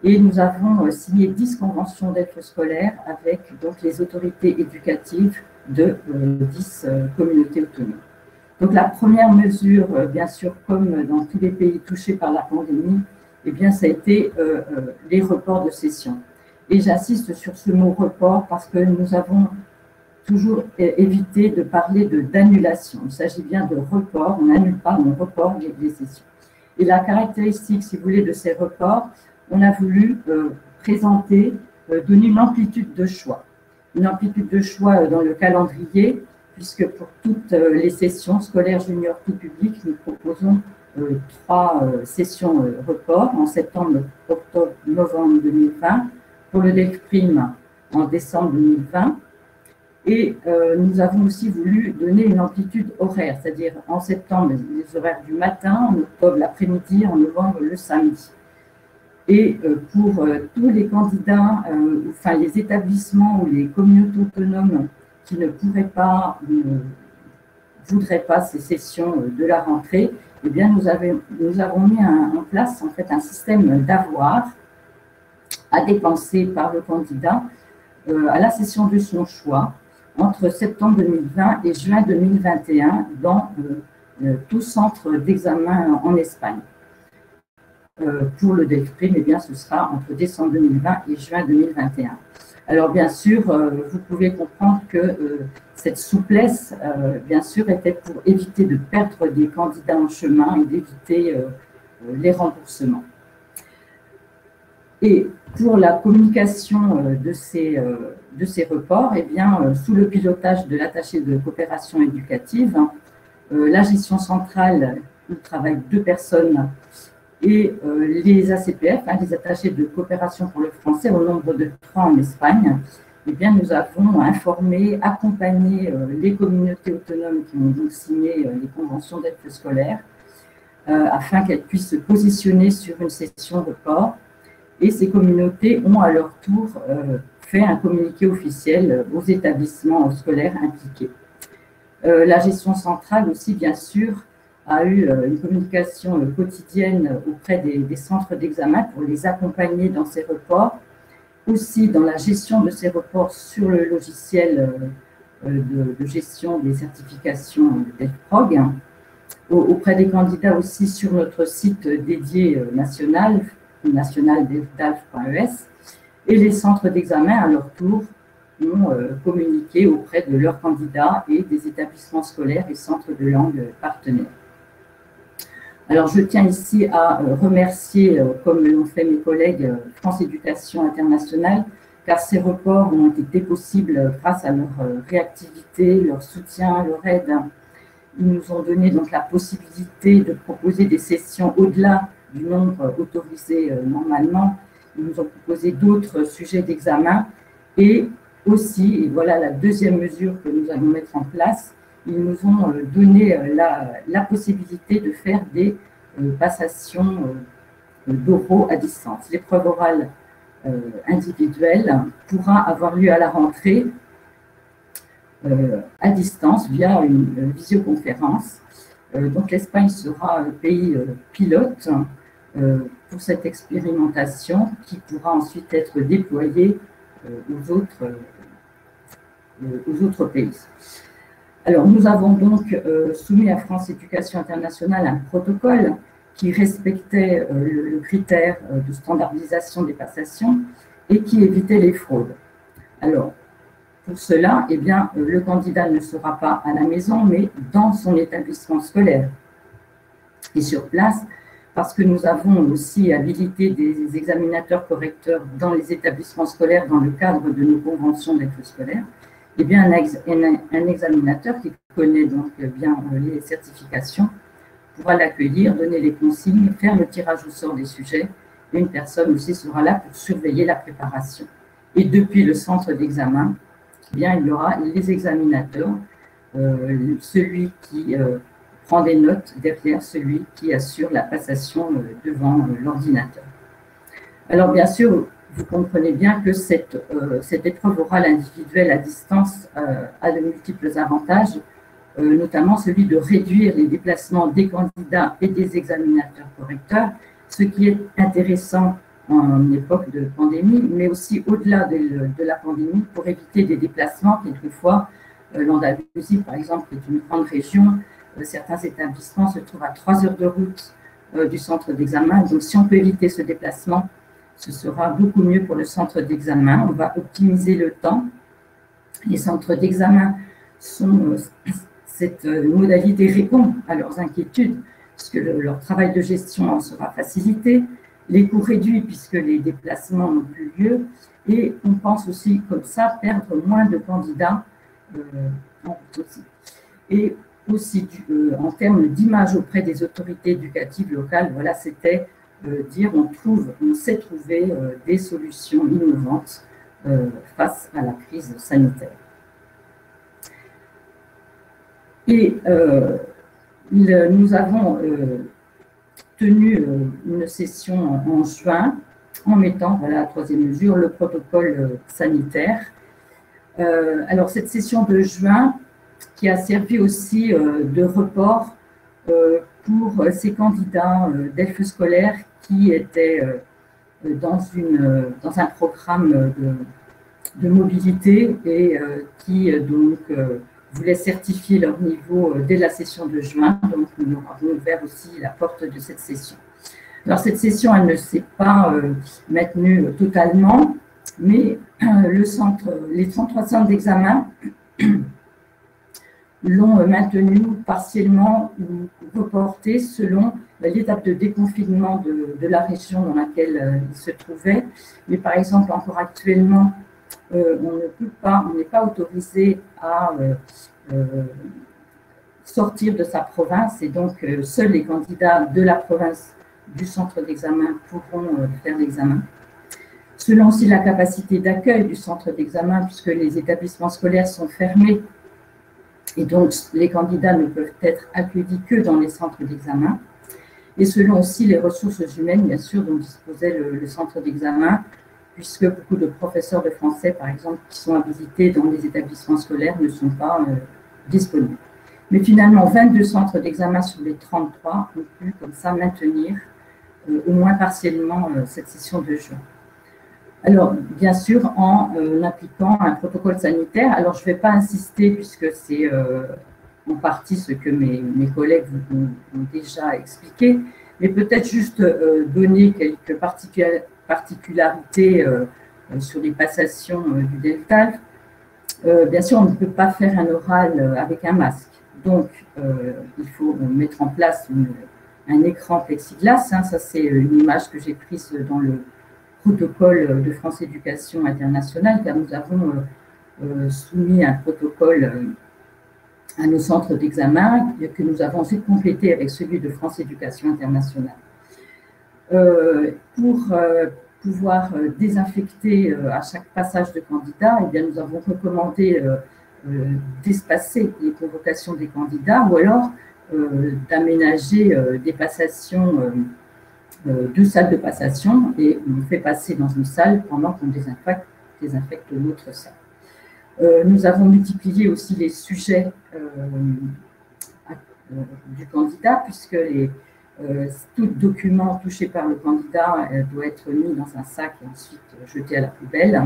Et nous avons signé 10 conventions d'ELF scolaires avec donc, les autorités éducatives de 10 communautés autonomes. Donc, la première mesure, bien sûr, comme dans tous les pays touchés par la pandémie, eh bien, ça a été les reports de session. Et j'insiste sur ce mot report parce que nous avons toujours évité de parler d'annulation. Il s'agit bien de report, on n'annule pas, on reporte les sessions. Et la caractéristique, si vous voulez, de ces reports, on a voulu présenter, donner une amplitude de choix. Une amplitude de choix dans le calendrier, puisque pour toutes les sessions scolaires juniors tout public, nous proposons 3 sessions report en septembre, octobre, novembre 2020, pour le DELF Prime en décembre 2020. Et nous avons aussi voulu donner une amplitude horaire, c'est-à-dire en septembre, les horaires du matin, en octobre, l'après-midi, en novembre, le samedi. Et pour tous les candidats, enfin les établissements ou les communautés autonomes qui ne pourraient pas, ne voudraient pas ces sessions de la rentrée, eh bien nous avons mis en place en fait un système d'avoir à dépenser par le candidat à la session de son choix entre septembre 2020 et juin 2021 dans tout centre d'examen en Espagne. Pour le DELF Prime, eh bien, ce sera entre décembre 2020 et juin 2021. Alors, bien sûr, vous pouvez comprendre que cette souplesse, bien sûr, était pour éviter de perdre des candidats en chemin et d'éviter les remboursements. Et pour la communication de ces reports, eh bien, sous le pilotage de l'attaché de coopération éducative, la gestion centrale où travaillent 2 personnes et les ACPF, les attachés de coopération pour le français, au nombre de 3 en Espagne, eh bien, nous avons informé, accompagné les communautés autonomes qui ont donc signé les conventions d'aide scolaire afin qu'elles puissent se positionner sur une session report. Et ces communautés ont à leur tour fait un communiqué officiel aux établissements scolaires impliqués. La gestion centrale aussi, bien sûr, a eu une communication quotidienne auprès des centres d'examen pour les accompagner dans ces reports, aussi dans la gestion de ces reports sur le logiciel de gestion des certifications DELFPROG, auprès des candidats aussi sur notre site dédié national DELF.es, et les centres d'examen à leur tour ont communiqué auprès de leurs candidats et des établissements scolaires et centres de langue partenaires. Alors, je tiens ici à remercier, comme l'ont fait mes collègues, France Éducation Internationale, car ces reports ont été possibles grâce à leur réactivité, leur soutien, leur aide. Ils nous ont donné donc la possibilité de proposer des sessions au-delà du nombre autorisé normalement. Ils nous ont proposé d'autres sujets d'examen et aussi, et voilà la deuxième mesure que nous allons mettre en place, ils nous ont donné la possibilité de faire des passations d'oraux à distance. L'épreuve orale individuelle pourra avoir lieu à la rentrée à distance via une visioconférence. Donc l'Espagne sera un pays pilote pour cette expérimentation qui pourra ensuite être déployée aux autres pays. Alors, nous avons donc soumis à France Éducation Internationale un protocole qui respectait le critère de standardisation des passations et qui évitait les fraudes. Alors, pour cela, eh bien, le candidat ne sera pas à la maison, mais dans son établissement scolaire et sur place, parce que nous avons aussi habilité des examinateurs correcteurs dans les établissements scolaires dans le cadre de nos conventions d'aide scolaire. Eh bien, un examinateur qui connaît donc bien les certifications pourra l'accueillir, donner les consignes, faire le tirage au sort des sujets. Et une personne aussi sera là pour surveiller la préparation. Et depuis le centre d'examen, eh bien, il y aura les examinateurs, celui qui prend des notes derrière celui qui assure la passation devant l'ordinateur. Alors, bien sûr, vous comprenez bien que cette épreuve orale individuelle à distance a de multiples avantages, notamment celui de réduire les déplacements des candidats et des examinateurs correcteurs, ce qui est intéressant en époque de pandémie, mais aussi au-delà de la pandémie pour éviter des déplacements. Quelquefois, l'Andalousie, par exemple, est une grande région. Certains établissements se trouvent à 3 heures de route du centre d'examen. Donc, si on peut éviter ce déplacement, ce sera beaucoup mieux pour le centre d'examen. On va optimiser le temps. Les centres d'examen cette modalité répond à leurs inquiétudes, puisque leur travail de gestion en sera facilité, les coûts réduits puisque les déplacements n'ont plus lieu, et on pense aussi comme ça perdre moins de candidats et aussi en termes d'image auprès des autorités éducatives locales. Voilà, c'était dire on sait trouver des solutions innovantes face à la crise sanitaire. Et nous avons tenu une session en juin en mettant, voilà la troisième mesure, le protocole sanitaire. Alors cette session de juin qui a servi aussi de report pour ces candidats d'ELF scolaire qui étaient dans un programme de mobilité et qui donc voulaient certifier leur niveau dès la session de juin. Donc, nous avons ouvert aussi la porte de cette session. Alors, cette session, elle ne s'est pas maintenue totalement, mais les trois centres d'examen l'ont maintenue partiellement ou reportée selon l'étape de déconfinement de la région dans laquelle ils se trouvaient. Mais par exemple, encore actuellement, on n'est pas autorisé à sortir de sa province et donc seuls les candidats de la province du centre d'examen pourront faire l'examen. Selon aussi la capacité d'accueil du centre d'examen, puisque les établissements scolaires sont fermés et donc les candidats ne peuvent être accueillis que dans les centres d'examen. Et selon aussi les ressources humaines, bien sûr, dont disposait le centre d'examen, puisque beaucoup de professeurs de français, par exemple, qui sont habilités dans les établissements scolaires ne sont pas disponibles. Mais finalement, 22 centres d'examen sur les 33 ont pu comme ça maintenir au moins partiellement cette session de juin. Alors, bien sûr, en appliquant un protocole sanitaire. Alors, je ne vais pas insister puisque c'est en partie ce que mes collègues vous ont déjà expliqué, mais peut-être juste donner quelques particularités sur les passations du Delta. Bien sûr, on ne peut pas faire un oral avec un masque. Donc, il faut mettre en place un écran plexiglas. Hein, ça, c'est une image que j'ai prise dans le protocole de France Éducation Internationale, car nous avons soumis un protocole à nos centres d'examen que nous avons ensuite complété avec celui de France Éducation Internationale. Pour pouvoir désinfecter à chaque passage de candidat, eh bien, nous avons recommandé d'espacer les convocations des candidats ou alors d'aménager des passations, deux salles de passation, et on fait passer dans une salle pendant qu'on désinfecte l'autre salle. Nous avons multiplié aussi les sujets du candidat, puisque tout document touché par le candidat doit être mis dans un sac et ensuite jeté à la poubelle.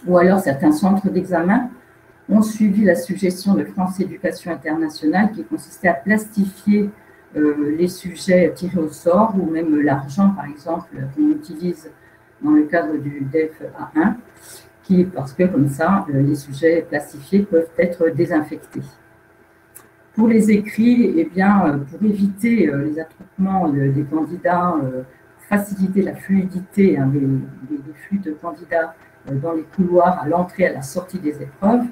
Ou alors certains centres d'examen ont suivi la suggestion de France Éducation Internationale qui consistait à plastifier les sujets tirés au sort, ou même l'argent, par exemple, qu'on utilise dans le cadre du DEF A1, parce que comme ça, les sujets plastifiés peuvent être désinfectés. Pour les écrits, eh bien, pour éviter les attroupements des candidats, faciliter la fluidité des flux de candidats dans les couloirs à l'entrée et à la sortie des épreuves,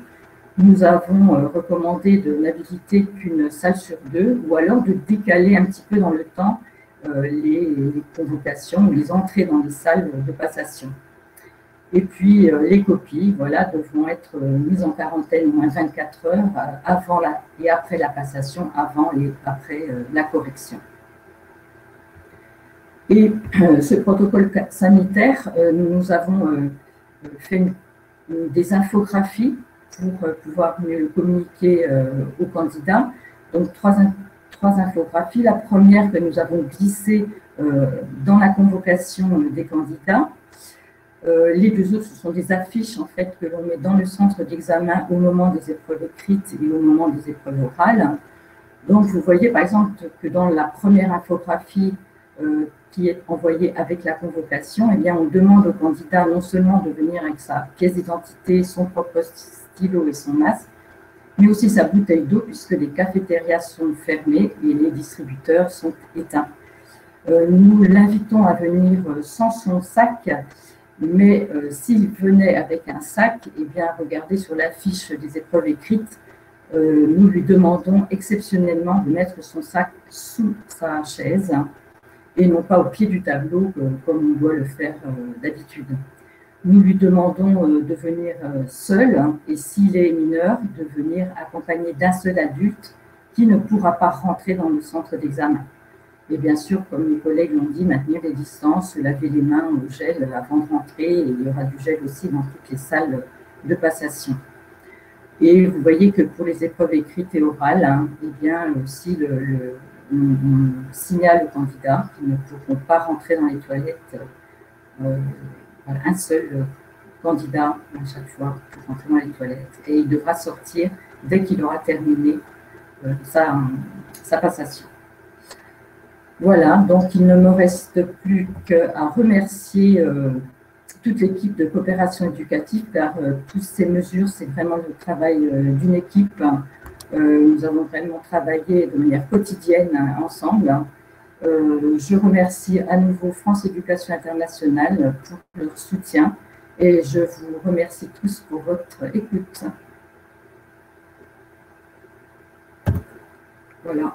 nous avons recommandé de n'habiliter qu'une salle sur deux, ou alors de décaler un petit peu dans le temps les convocations ou les entrées dans les salles de passation. Et puis, les copies, voilà, devront être mises en quarantaine au moins 24 heures avant et après la passation, avant et après la correction. Et ce protocole sanitaire, nous avons fait des infographies pour pouvoir mieux communiquer aux candidats. Donc, trois infographies. La première que nous avons glissée dans la convocation des candidats. Les deux autres, ce sont des affiches en fait, que l'on met dans le centre d'examen au moment des épreuves écrites et au moment des épreuves orales. Donc, vous voyez par exemple que dans la première infographie qui est envoyée avec la convocation, eh bien, on demande au candidat non seulement de venir avec sa pièce d'identité, son propre stylo et son masque, mais aussi sa bouteille d'eau puisque les cafétérias sont fermées et les distributeurs sont éteints. Nous l'invitons à venir sans son sac. Mais s'il venait avec un sac, eh bien, regardez sur l'affiche des épreuves écrites, nous lui demandons exceptionnellement de mettre son sac sous sa chaise et non pas au pied du tableau comme on doit le faire d'habitude. Nous lui demandons de venir seul et s'il est mineur, de venir accompagné d'un seul adulte qui ne pourra pas rentrer dans le centre d'examen. Et bien sûr, comme mes collègues l'ont dit, maintenir les distances, laver les mains au gel avant de rentrer. Et il y aura du gel aussi dans toutes les salles de passation. Et vous voyez que pour les épreuves écrites et orales, hein, eh bien aussi on signale aux candidats qu'ils ne pourront pas rentrer dans les toilettes. Un seul candidat à chaque fois pour rentrer dans les toilettes. Et il devra sortir dès qu'il aura terminé sa passation. Voilà, donc il ne me reste plus qu'à remercier toute l'équipe de coopération éducative, car toutes ces mesures, c'est vraiment le travail d'une équipe. Nous avons vraiment travaillé de manière quotidienne ensemble. Je remercie à nouveau France Éducation Internationale pour leur soutien et je vous remercie tous pour votre écoute. Voilà,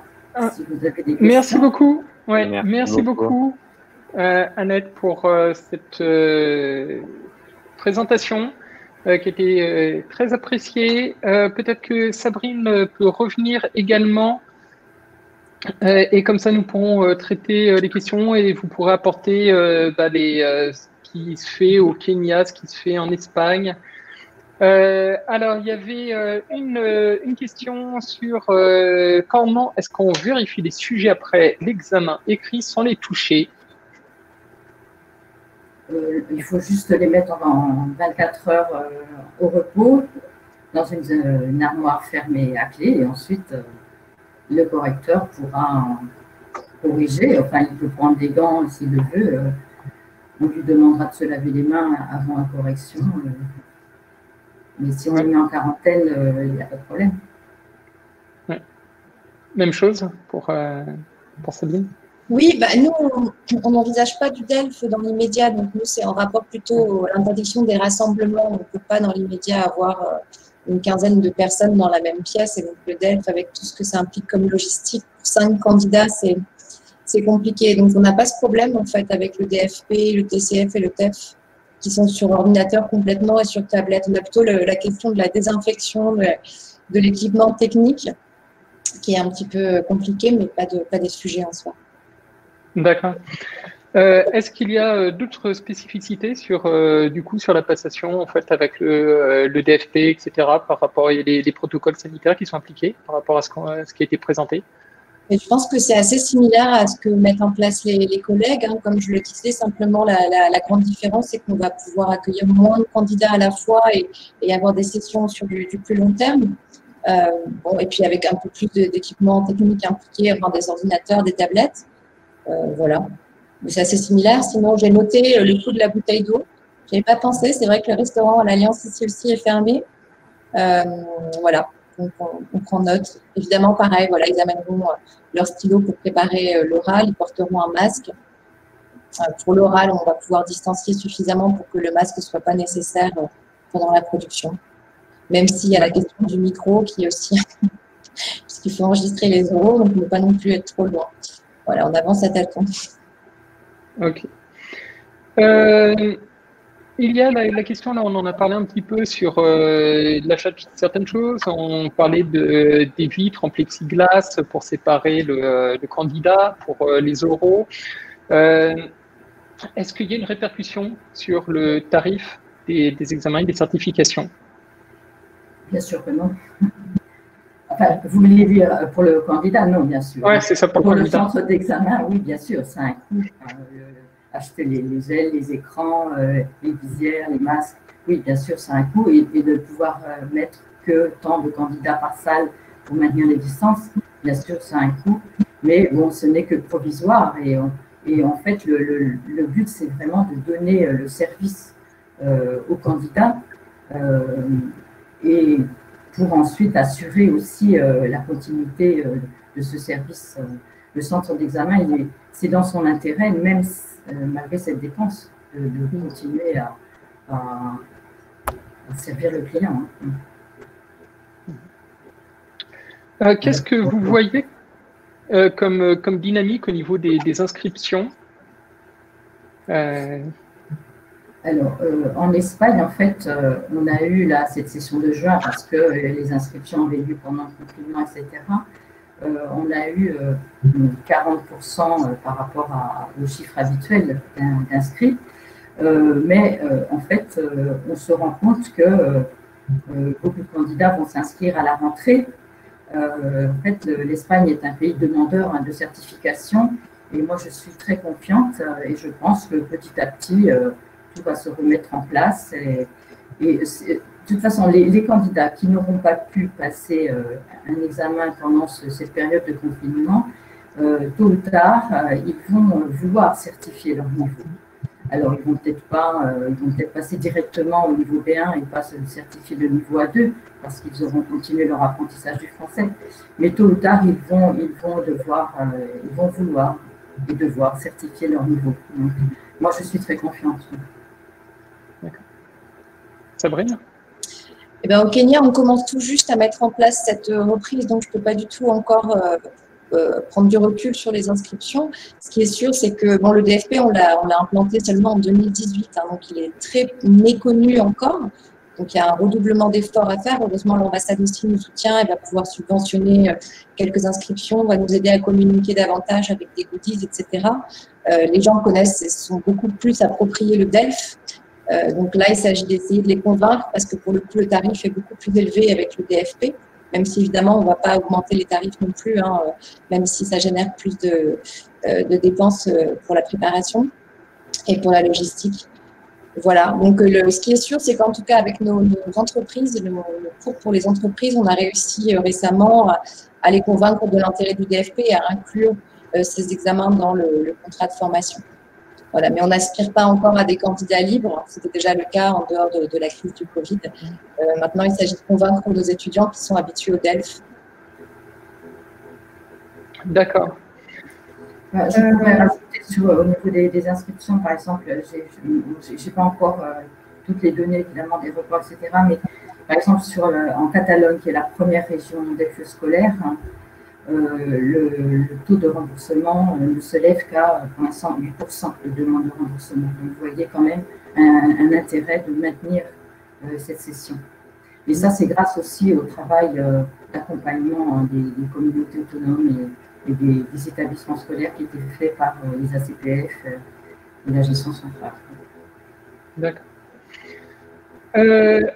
si vous avez des questions. Merci beaucoup. Ouais, merci beaucoup, Annette, pour cette présentation qui était très appréciée. Peut-être que Sabrine peut revenir également et comme ça nous pourrons traiter les questions et vous pourrez apporter ce qui se fait au Kenya, ce qui se fait en Espagne. Alors, il y avait une question sur comment est-ce qu'on vérifie les sujets après l'examen écrit sans les toucher. Il faut juste les mettre en 24 heures au repos dans une armoire fermée à clé et ensuite le correcteur pourra corriger. Enfin, il peut prendre des gants s'il le veut. On lui demandera de se laver les mains avant la correction. Mais si on est mis en quarantaine, il n'y a pas de problème. Ouais. Même chose pour Sabine? Oui, bah, nous, on n'envisage pas du DELF dans l'immédiat. Donc, nous, c'est en rapport plutôt à l'interdiction des rassemblements. On ne peut pas, dans l'immédiat, avoir une quinzaine de personnes dans la même pièce. Et donc, le DELF, avec tout ce que ça implique comme logistique, pour 5 candidats, c'est compliqué. Donc, on n'a pas ce problème, en fait, avec le DFP, le TCF et le TEF, qui sont sur ordinateur complètement et sur tablette. On a plutôt la question de la désinfection, de l'équipement technique, qui est un petit peu compliqué, mais pas des sujets en soi. D'accord. Est-ce qu'il y a d'autres spécificités sur la passation en fait avec le DFP, etc., par rapport à les protocoles sanitaires qui sont appliqués par rapport à ce qui a été présenté? Et je pense que c'est assez similaire à ce que mettent en place les collègues. Hein. Comme je le disais, simplement la grande différence, c'est qu'on va pouvoir accueillir moins de candidats à la fois et avoir des sessions sur du plus long terme. Et puis avec un peu plus d'équipements techniques impliqués, avoir des ordinateurs, des tablettes. Voilà. Mais c'est assez similaire. Sinon, j'ai noté le coût de la bouteille d'eau. Je n'avais pas pensé. C'est vrai que le restaurant à l'Alliance ici aussi est fermé. Voilà. Donc, on prend note. Évidemment, pareil, voilà, ils amèneront leur stylo pour préparer l'oral. Ils porteront un masque. Pour l'oral, on va pouvoir distancier suffisamment pour que le masque ne soit pas nécessaire pendant la production. Même s'il y a la question du micro qui est aussi… puisqu'il faut enregistrer les oraux, donc on ne peut pas non plus être trop loin. Voilà, on avance à tâtons. Ok. Il y a la question, là, on en a parlé un petit peu sur l'achat de certaines choses. On parlait des vitres en plexiglas pour séparer le candidat, pour les oraux. Est-ce qu'il y a une répercussion sur le tarif des examens et des certifications? Bien sûr que non. Enfin, vous voulez dire pour le candidat? Non, bien sûr. Oui, c'est ça pour le centre d'examen, oui, bien sûr, ça a un coût. Acheter les ailes, les écrans, les visières, les masques, oui, bien sûr, ça a un coût. Et de pouvoir mettre que tant de candidats par salle pour maintenir les distances, bien sûr, ça a un coût. Mais bon, ce n'est que provisoire. Et en fait, le but, c'est vraiment de donner le service aux candidats et pour ensuite assurer aussi la continuité de ce service. Le centre d'examen, c'est dans son intérêt, même malgré cette dépense, de continuer à servir le client. Qu'est-ce que vous voyez comme dynamique au niveau des inscriptions? Alors, en Espagne, en fait, on a eu là cette session de juin parce que les inscriptions avaient lieu pendant le confinement, etc. On a eu 40% par rapport au chiffre habituel d'inscrits. Mais en fait, on se rend compte que beaucoup de candidats vont s'inscrire à la rentrée. En fait, l'Espagne est un pays demandeur de certification et moi, je suis très confiante et je pense que petit à petit, tout va se remettre en place. Et de toute façon, les candidats qui n'auront pas pu passer un examen pendant cette période de confinement, tôt ou tard, ils vont vouloir certifier leur niveau. Alors, ils vont peut-être passer directement au niveau B1 et pas se certifier le niveau A2 parce qu'ils auront continué leur apprentissage du français. Mais tôt ou tard, ils vont vouloir et devoir certifier leur niveau. Donc, moi, je suis très confiante. D'accord. Sabrine? Eh bien, au Kenya, on commence tout juste à mettre en place cette reprise, donc je ne peux pas du tout encore prendre du recul sur les inscriptions. Ce qui est sûr, c'est que le DFP, on l'a implanté seulement en 2018, hein, donc il est très méconnu encore. Donc, il y a un redoublement d'efforts à faire. Heureusement, l'ambassade aussi nous soutient et va pouvoir subventionner quelques inscriptions, va nous aider à communiquer davantage avec des goodies, etc. Les gens connaissent et sont beaucoup plus appropriés le DELF. Donc là, il s'agit d'essayer de les convaincre parce que pour le coup, le tarif est beaucoup plus élevé avec le DFP, même si évidemment, on ne va pas augmenter les tarifs non plus, hein, même si ça génère plus de dépenses pour la préparation et pour la logistique. Voilà, donc ce qui est sûr, c'est qu'en tout cas, avec nos entreprises, le cours pour les entreprises, on a réussi récemment à les convaincre de l'intérêt du DFP et à inclure ces examens dans le contrat de formation. Voilà, mais on n'aspire pas encore à des candidats libres. C'était déjà le cas en dehors de la crise du Covid. Maintenant, il s'agit de convaincre nos étudiants qui sont habitués au DELF. D'accord. Je pourrais rajouter au niveau des inscriptions, par exemple, je n'ai pas encore toutes les données, évidemment, des reports, etc. Mais par exemple, en Catalogne, qui est la première région DELF scolaire, le taux de remboursement ne se lève qu'à, pour l'instant, 8% de demande de remboursement. Donc, vous voyez quand même un intérêt de maintenir cette session. Et ça, c'est grâce aussi au travail d'accompagnement des communautés autonomes et des établissements scolaires qui étaient faits par les ACPF et la gestion centrale. D'accord.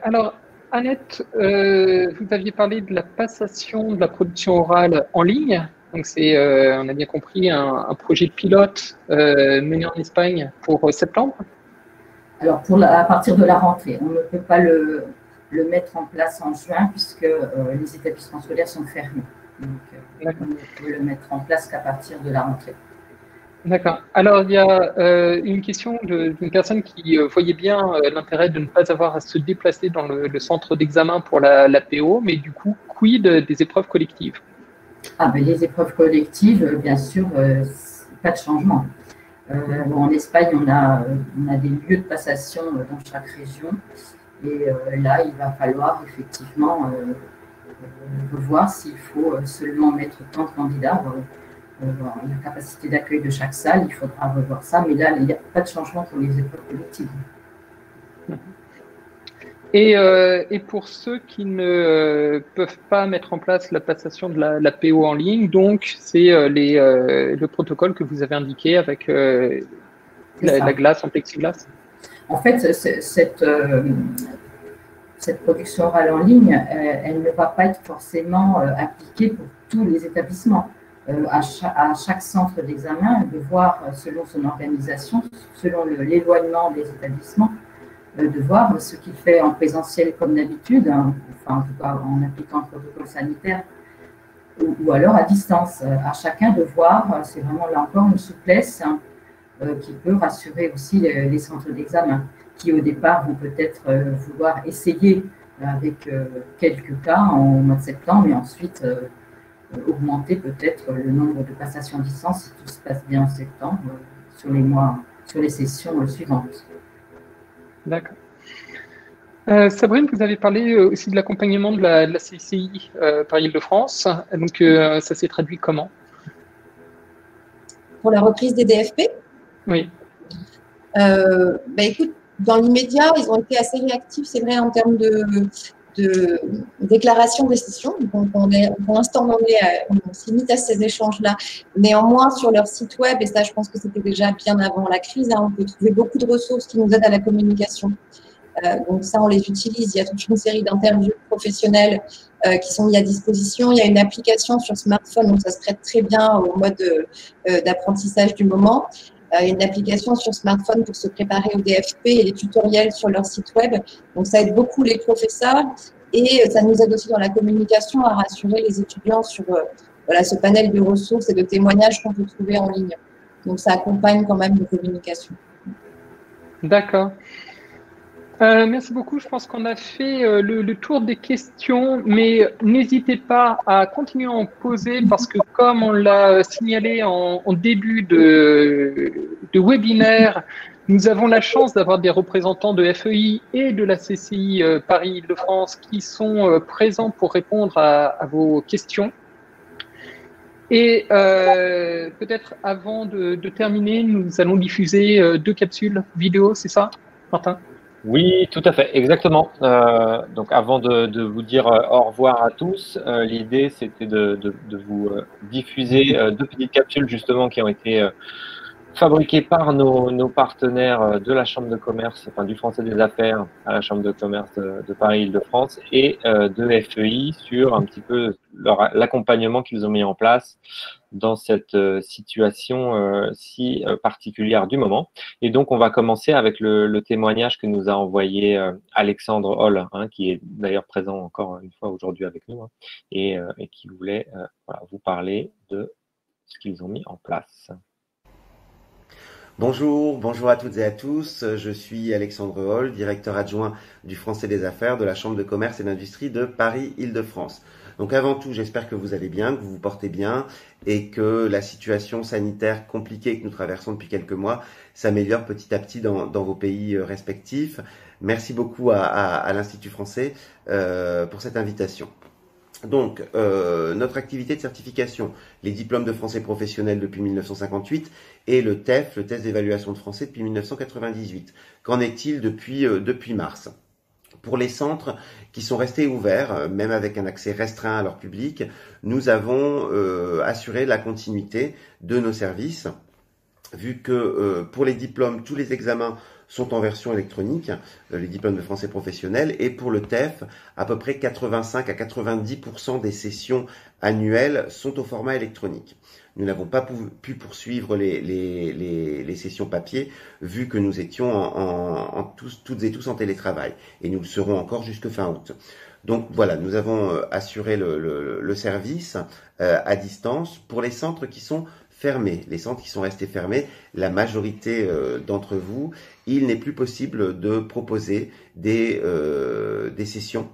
Alors, Annette, vous aviez parlé de la passation de la production orale en ligne. Donc, c'est, on a bien compris, un projet pilote mené en Espagne pour septembre. Alors, à partir de la rentrée, on ne peut pas le mettre en place en juin puisque les établissements scolaires sont fermés. Donc, on ne peut le mettre en place qu'à partir de la rentrée. D'accord. Alors, il y a une question d'une personne qui voyait bien l'intérêt de ne pas avoir à se déplacer dans le centre d'examen pour la PO, mais du coup, quid des épreuves collectives? Ben, les épreuves collectives, bien sûr, pas de changement. En Espagne, on a des lieux de passation dans chaque région. Et là, il va falloir effectivement voir s'il faut seulement mettre tant de candidats. La capacité d'accueil de chaque salle, il faudra revoir ça. Mais là, il n'y a pas de changement pour les épreuves collectives. Et pour ceux qui ne peuvent pas mettre en place la passation de la PO en ligne, donc c'est le protocole que vous avez indiqué avec la glace en plexiglas? En fait, cette production orale en ligne, elle ne va pas être forcément appliquée pour tous les établissements. À chaque centre d'examen, de voir selon son organisation, selon l'éloignement des établissements, de voir ce qu'il fait en présentiel comme d'habitude, hein, enfin, en tout cas en appliquant le protocole sanitaire, ou alors à distance. À chacun de voir, c'est vraiment là encore une souplesse hein, qui peut rassurer aussi les centres d'examen, qui au départ vont peut-être vouloir essayer avec quelques cas en mois de septembre, et ensuite augmenter peut-être le nombre de passations à distance si tout se passe bien en septembre sur les sessions suivantes. D'accord. Sabrine, vous avez parlé aussi de l'accompagnement de la CCI par Île-de-France. Donc, ça s'est traduit comment? Pour la reprise des DFP? Oui. Écoute, dans l'immédiat, ils ont été assez réactifs, c'est vrai, en termes de déclaration des sessions. Donc, pour l'instant, on se limite à ces échanges-là. Néanmoins, sur leur site web, et ça, je pense que c'était déjà bien avant la crise, hein, on peut trouver beaucoup de ressources qui nous aident à la communication. Donc, ça, on les utilise. Il y a toute une série d'interviews professionnelles qui sont mises à disposition. Il y a une application sur smartphone, donc ça se prête très bien au mode d'apprentissage du moment. Il y a une application sur smartphone pour se préparer au DFP et les tutoriels sur leur site web. Donc, ça aide beaucoup les professeurs et ça nous aide aussi dans la communication à rassurer les étudiants sur voilà, ce panel de ressources et de témoignages qu'on peut trouver en ligne. Donc, ça accompagne quand même nos communications. D'accord. Merci beaucoup. Je pense qu'on a fait le tour des questions, mais n'hésitez pas à continuer à en poser parce que comme on l'a signalé en début de webinaire, nous avons la chance d'avoir des représentants de FEI et de la CCI Paris-Île-de-France qui sont présents pour répondre à vos questions. Et peut-être avant de terminer, nous allons diffuser 2 capsules vidéo, c'est ça, Martin ? Oui, tout à fait, exactement. Donc, avant de vous dire au revoir à tous, l'idée, c'était de vous diffuser 2 petites capsules, justement, qui ont été fabriqués par nos partenaires de la Chambre de commerce, enfin du Français des Affaires à la Chambre de commerce de Paris-Île-de-France et de FEI sur un petit peu l'accompagnement qu'ils ont mis en place dans cette situation si particulière du moment. Et donc, on va commencer avec le témoignage que nous a envoyé Alexandre Hall, hein, qui est d'ailleurs présent encore une fois aujourd'hui avec nous, hein, et qui voulait voilà, vous parler de ce qu'ils ont mis en place. Bonjour, bonjour à toutes et à tous. Je suis Alexandre Hall, directeur adjoint du Français des Affaires de la Chambre de commerce et d'industrie de Paris-Île-de-France. Donc avant tout, j'espère que vous allez bien, que vous vous portez bien et que la situation sanitaire compliquée que nous traversons depuis quelques mois s'améliore petit à petit dans vos pays respectifs. Merci beaucoup à l'Institut français pour cette invitation. Donc, notre activité de certification, les diplômes de français professionnels depuis 1958 et le TEF, le test d'évaluation de français depuis 1998. Qu'en est-il depuis mars? Pour les centres qui sont restés ouverts, même avec un accès restreint à leur public, nous avons assuré la continuité de nos services, vu que pour les diplômes, tous les examens sont en version électronique, les diplômes de français professionnels, et pour le TEF, à peu près 85 à 90% des sessions annuelles sont au format électronique. Nous n'avons pas pu poursuivre les sessions papier, vu que nous étions toutes et tous en télétravail, et nous le serons encore jusque fin août. Donc voilà, nous avons assuré le service à distance pour les centres qui sont fermés, les centres qui sont restés fermés, la majorité d'entre vous, il n'est plus possible de proposer des sessions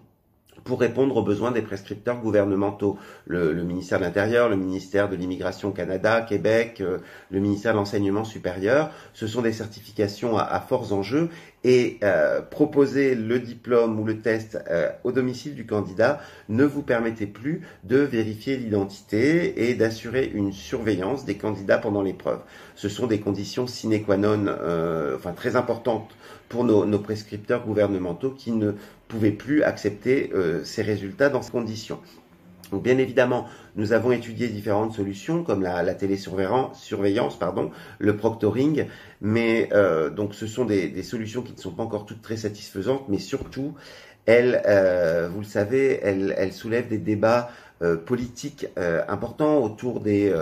pour répondre aux besoins des prescripteurs gouvernementaux. Le ministère de l'Intérieur, le ministère de l'Immigration au Canada, Québec, le ministère de l'Enseignement supérieur, ce sont des certifications à forts enjeux et proposer le diplôme ou le test au domicile du candidat ne vous permettait plus de vérifier l'identité et d'assurer une surveillance des candidats pendant l'épreuve. Ce sont des conditions sine qua non, très importantes pour nos prescripteurs gouvernementaux qui ne pouvaient plus accepter ces résultats dans ces conditions. Donc bien évidemment, nous avons étudié différentes solutions comme la télésurveillance, le proctoring, mais donc ce sont des solutions qui ne sont pas encore toutes très satisfaisantes, mais surtout, elles, vous le savez, elles soulèvent des débats politiques importants autour des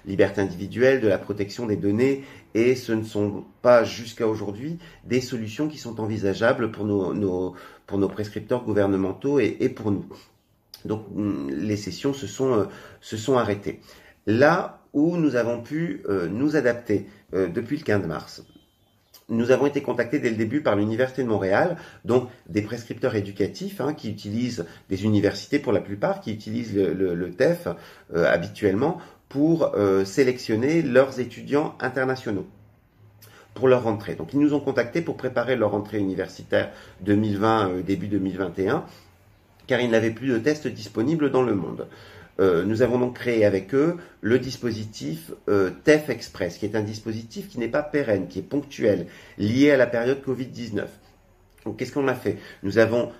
libertés individuelles, de la protection des données, et ce ne sont pas jusqu'à aujourd'hui des solutions qui sont envisageables pour nos prescripteurs gouvernementaux et pour nous. Donc les sessions se sont arrêtées. Là où nous avons pu nous adapter depuis le 15 mars, nous avons été contactés dès le début par l'Université de Montréal, donc des prescripteurs éducatifs qui utilisent des universités pour la plupart, qui utilisent le TEF habituellement pour sélectionner leurs étudiants internationaux pour leur rentrée. Donc ils nous ont contactés pour préparer leur rentrée universitaire 2020, début 2021, car ils n'avaient plus de tests disponibles dans le monde. Nous avons donc créé avec eux le dispositif TEF Express, qui est un dispositif qui n'est pas pérenne, qui est ponctuel, lié à la période Covid-19. Donc qu'est-ce qu'on a fait? Nous avons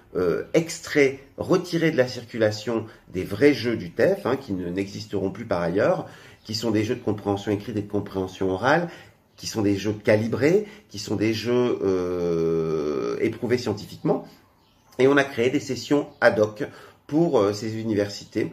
retiré de la circulation des vrais jeux du TEF, qui n'existeront plus par ailleurs, qui sont des jeux de compréhension écrite et de compréhension orale, qui sont des jeux calibrés, qui sont des jeux éprouvés scientifiquement. Et on a créé des sessions ad hoc pour ces universités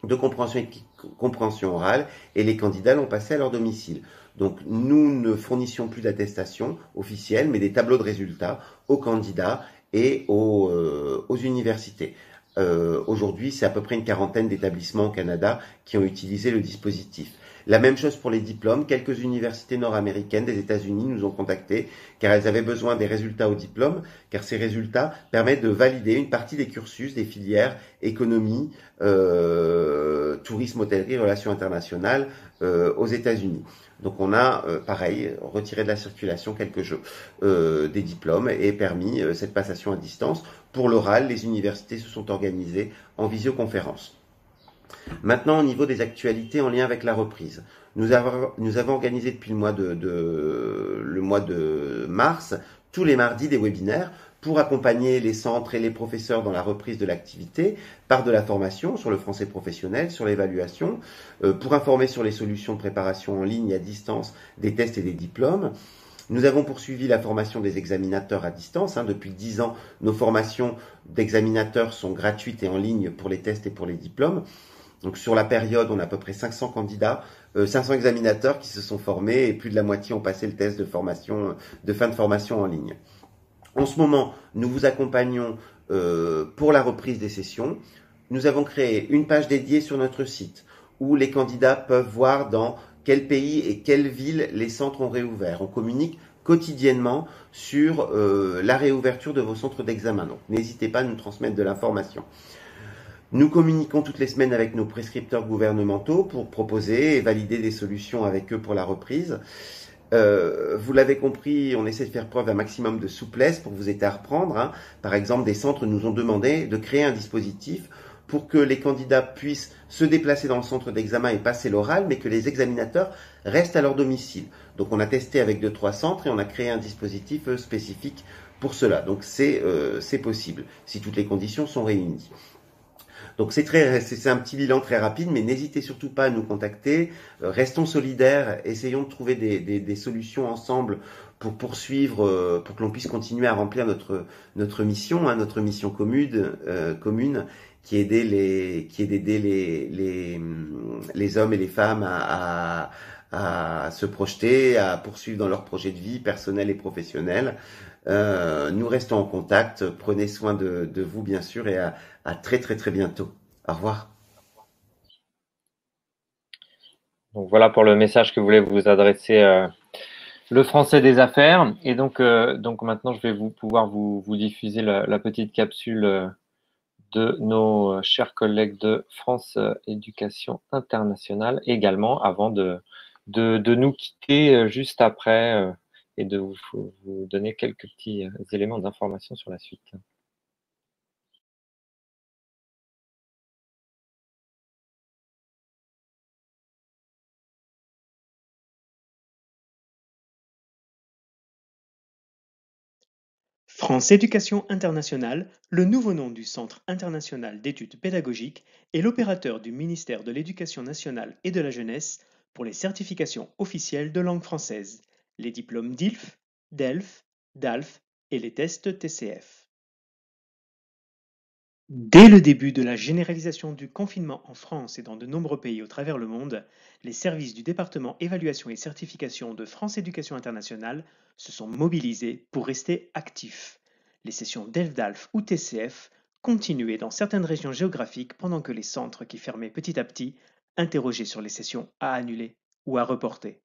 de compréhension orale et les candidats l'ont passé à leur domicile. Donc nous ne fournissions plus d'attestation officielle, mais des tableaux de résultats aux candidats et aux universités. Aujourd'hui, c'est à peu près une quarantaine d'établissements au Canada qui ont utilisé le dispositif. La même chose pour les diplômes. Quelques universités nord-américaines des États-Unis nous ont contactés car elles avaient besoin des résultats au diplôme, car ces résultats permettent de valider une partie des cursus des filières économie, tourisme, hôtellerie, relations internationales aux États-Unis. Donc on a, pareil, retiré de la circulation quelques jeux des diplômes et permis cette passation à distance. Pour l'oral, les universités se sont organisées en visioconférence. Maintenant, au niveau des actualités en lien avec la reprise, nous avons organisé depuis le mois de mars, tous les mardis, des webinaires pour accompagner les centres et les professeurs dans la reprise de l'activité par de la formation sur le français professionnel, sur l'évaluation, pour informer sur les solutions de préparation en ligne et à distance des tests et des diplômes. Nous avons poursuivi la formation des examinateurs à distance. Depuis 10 ans, nos formations d'examinateurs sont gratuites et en ligne pour les tests et pour les diplômes. Donc sur la période, on a à peu près 500 candidats, 500 examinateurs qui se sont formés et plus de la moitié ont passé le test de formation, de fin de formation en ligne. En ce moment, nous vous accompagnons pour la reprise des sessions. Nous avons créé une page dédiée sur notre site où les candidats peuvent voir dans quel pays et quelle ville les centres ont réouvert. On communique quotidiennement sur la réouverture de vos centres d'examen. Donc n'hésitez pas à nous transmettre de l'information. Nous communiquons toutes les semaines avec nos prescripteurs gouvernementaux pour proposer et valider des solutions avec eux pour la reprise. Vous l'avez compris, on essaie de faire preuve d'un maximum de souplesse pour vous aider à reprendre. Par exemple, des centres nous ont demandé de créer un dispositif pour que les candidats puissent se déplacer dans le centre d'examen et passer l'oral, mais que les examinateurs restent à leur domicile. Donc on a testé avec 2-3 centres et on a créé un dispositif spécifique pour cela. Donc c'est possible, si toutes les conditions sont réunies. Donc c'est un petit bilan très rapide, mais n'hésitez surtout pas à nous contacter. Restons solidaires, essayons de trouver des solutions ensemble pour poursuivre, pour que l'on puisse continuer à remplir notre mission, notre mission commune, qui est d'aider les hommes et les femmes à se projeter, à poursuivre dans leurs projets de vie personnels et professionnels. Nous restons en contact. Prenez soin de vous, bien sûr, et à très très très bientôt. Au revoir. Donc voilà pour le message que voulait vous adresser le Français des affaires. Et donc maintenant, je vais pouvoir vous diffuser la petite capsule de nos chers collègues de France Éducation Internationale également, avant de nous quitter juste après et de vous donner quelques petits éléments d'information sur la suite. France Éducation Internationale, le nouveau nom du Centre international d'études pédagogiques, est l'opérateur du ministère de l'Éducation nationale et de la jeunesse pour les certifications officielles de langue française, les diplômes DILF, DELF, DALF et les tests TCF. Dès le début de la généralisation du confinement en France et dans de nombreux pays au travers le monde, les services du département évaluation et certification de France Éducation Internationale se sont mobilisés pour rester actifs. Les sessions DELF-DALF ou TCF continuaient dans certaines régions géographiques pendant que les centres qui fermaient petit à petit interrogeaient sur les sessions à annuler ou à reporter.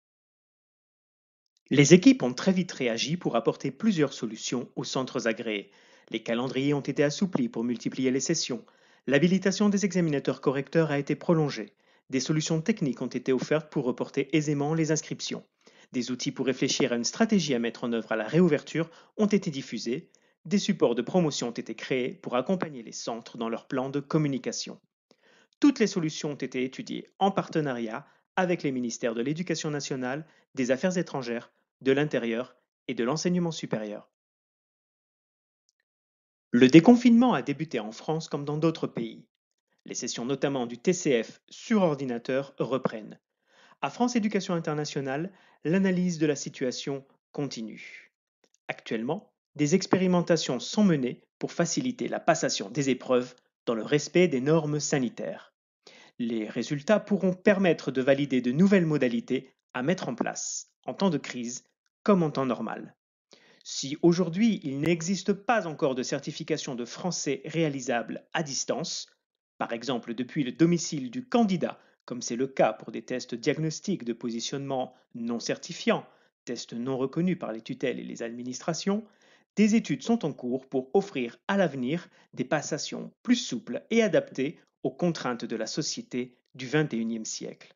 Les équipes ont très vite réagi pour apporter plusieurs solutions aux centres agréés. Les calendriers ont été assouplis pour multiplier les sessions. L'habilitation des examinateurs correcteurs a été prolongée. Des solutions techniques ont été offertes pour reporter aisément les inscriptions. Des outils pour réfléchir à une stratégie à mettre en œuvre à la réouverture ont été diffusés. Des supports de promotion ont été créés pour accompagner les centres dans leur plan de communication. Toutes les solutions ont été étudiées en partenariat avec les ministères de l'Éducation nationale, des Affaires étrangères, de l'Intérieur et de l'Enseignement supérieur. Le déconfinement a débuté en France comme dans d'autres pays. Les sessions notamment du TCF sur ordinateur reprennent. À France Éducation Internationale, l'analyse de la situation continue. Actuellement, des expérimentations sont menées pour faciliter la passation des épreuves dans le respect des normes sanitaires. Les résultats pourront permettre de valider de nouvelles modalités à mettre en place en temps de crise comme en temps normal. Si aujourd'hui il n'existe pas encore de certification de français réalisable à distance, par exemple depuis le domicile du candidat, comme c'est le cas pour des tests diagnostiques de positionnement non certifiants, tests non reconnus par les tutelles et les administrations, des études sont en cours pour offrir à l'avenir des passations plus souples et adaptées aux contraintes de la société du XXIe siècle.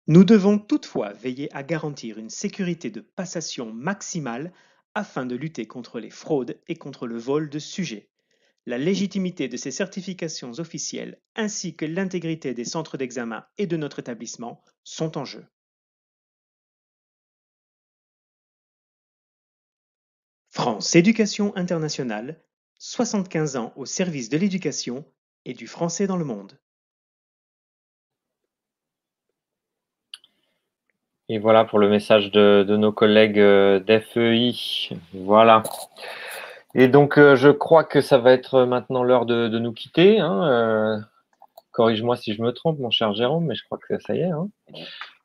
Nous devons toutefois veiller à garantir une sécurité de passation maximale afin de lutter contre les fraudes et contre le vol de sujets. La légitimité de ces certifications officielles ainsi que l'intégrité des centres d'examen et de notre établissement sont en jeu. France Éducation Internationale, 75 ans au service de l'éducation et du français dans le monde. Et voilà pour le message de nos collègues d'FEI. Voilà. Et donc, je crois que ça va être maintenant l'heure de nous quitter. Hein. Corrige-moi si je me trompe, mon cher Jérôme, mais je crois que ça y est. Hein.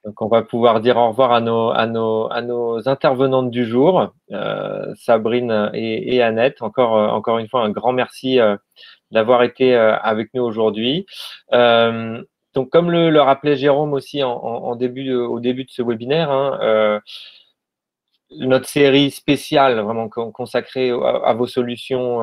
Donc, on va pouvoir dire au revoir à nos intervenantes du jour, Sabrine et Annette. Encore une fois, un grand merci d'avoir été avec nous aujourd'hui. Donc, comme le rappelait Jérôme aussi au début de ce webinaire, hein, notre série spéciale vraiment consacrée à vos solutions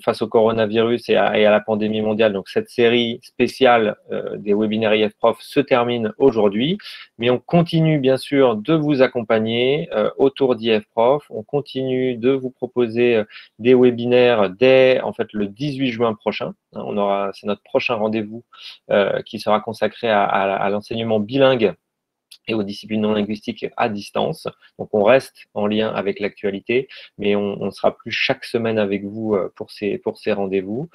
face au coronavirus et à la pandémie mondiale. Donc, cette série spéciale des webinaires IF Prof se termine aujourd'hui, mais on continue bien sûr de vous accompagner autour d'IF Prof. On continue de vous proposer des webinaires dès en fait le 18 juin prochain. C'est notre prochain rendez-vous qui sera consacré à l'enseignement bilingue et aux disciplines non linguistiques à distance. Donc, on reste en lien avec l'actualité, mais on sera plus chaque semaine avec vous pour ces rendez-vous.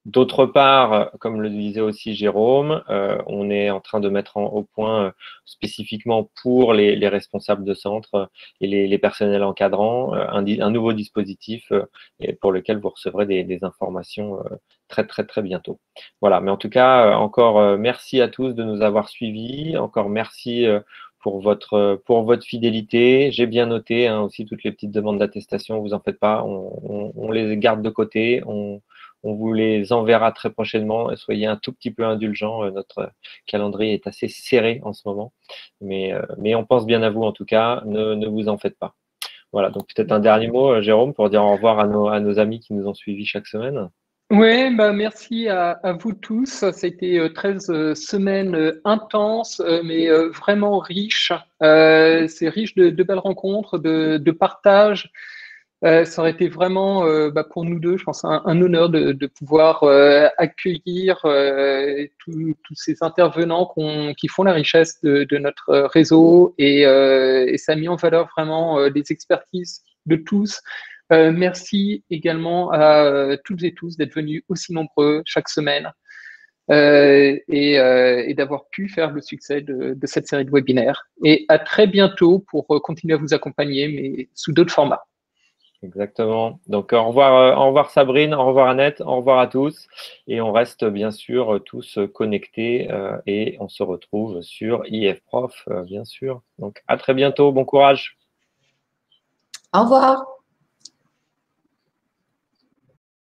D'autre part, comme le disait aussi Jérôme, on est en train de mettre au point spécifiquement pour les responsables de centre et les personnels encadrants un nouveau dispositif pour lequel vous recevrez des informations très bientôt. Voilà, mais en tout cas, encore merci à tous de nous avoir suivis. Encore merci pour votre fidélité. J'ai bien noté hein, aussi toutes les petites demandes d'attestation, vous en faites pas, on les garde de côté, on vous les enverra très prochainement. Soyez un tout petit peu indulgents. Notre calendrier est assez serré en ce moment. Mais on pense bien à vous en tout cas. Ne vous en faites pas. Voilà, donc peut-être un dernier mot, Jérôme, pour dire au revoir à nos amis qui nous ont suivis chaque semaine. Oui, bah merci à vous tous. C'était 13 semaines intenses, mais vraiment riches. C'est riche de belles rencontres, de partages. Ça aurait été vraiment pour nous deux, je pense, un honneur de pouvoir accueillir tous ces intervenants qui font la richesse de notre réseau et ça a mis en valeur vraiment les expertises de tous. Merci également à toutes et tous d'être venus aussi nombreux chaque semaine et d'avoir pu faire le succès de cette série de webinaires. Et à très bientôt pour continuer à vous accompagner, mais sous d'autres formats. Exactement. Donc, au revoir Sabrine, au revoir Annette, au revoir à tous. Et on reste bien sûr tous connectés et on se retrouve sur IF Prof, bien sûr. Donc, à très bientôt. Bon courage. Au revoir.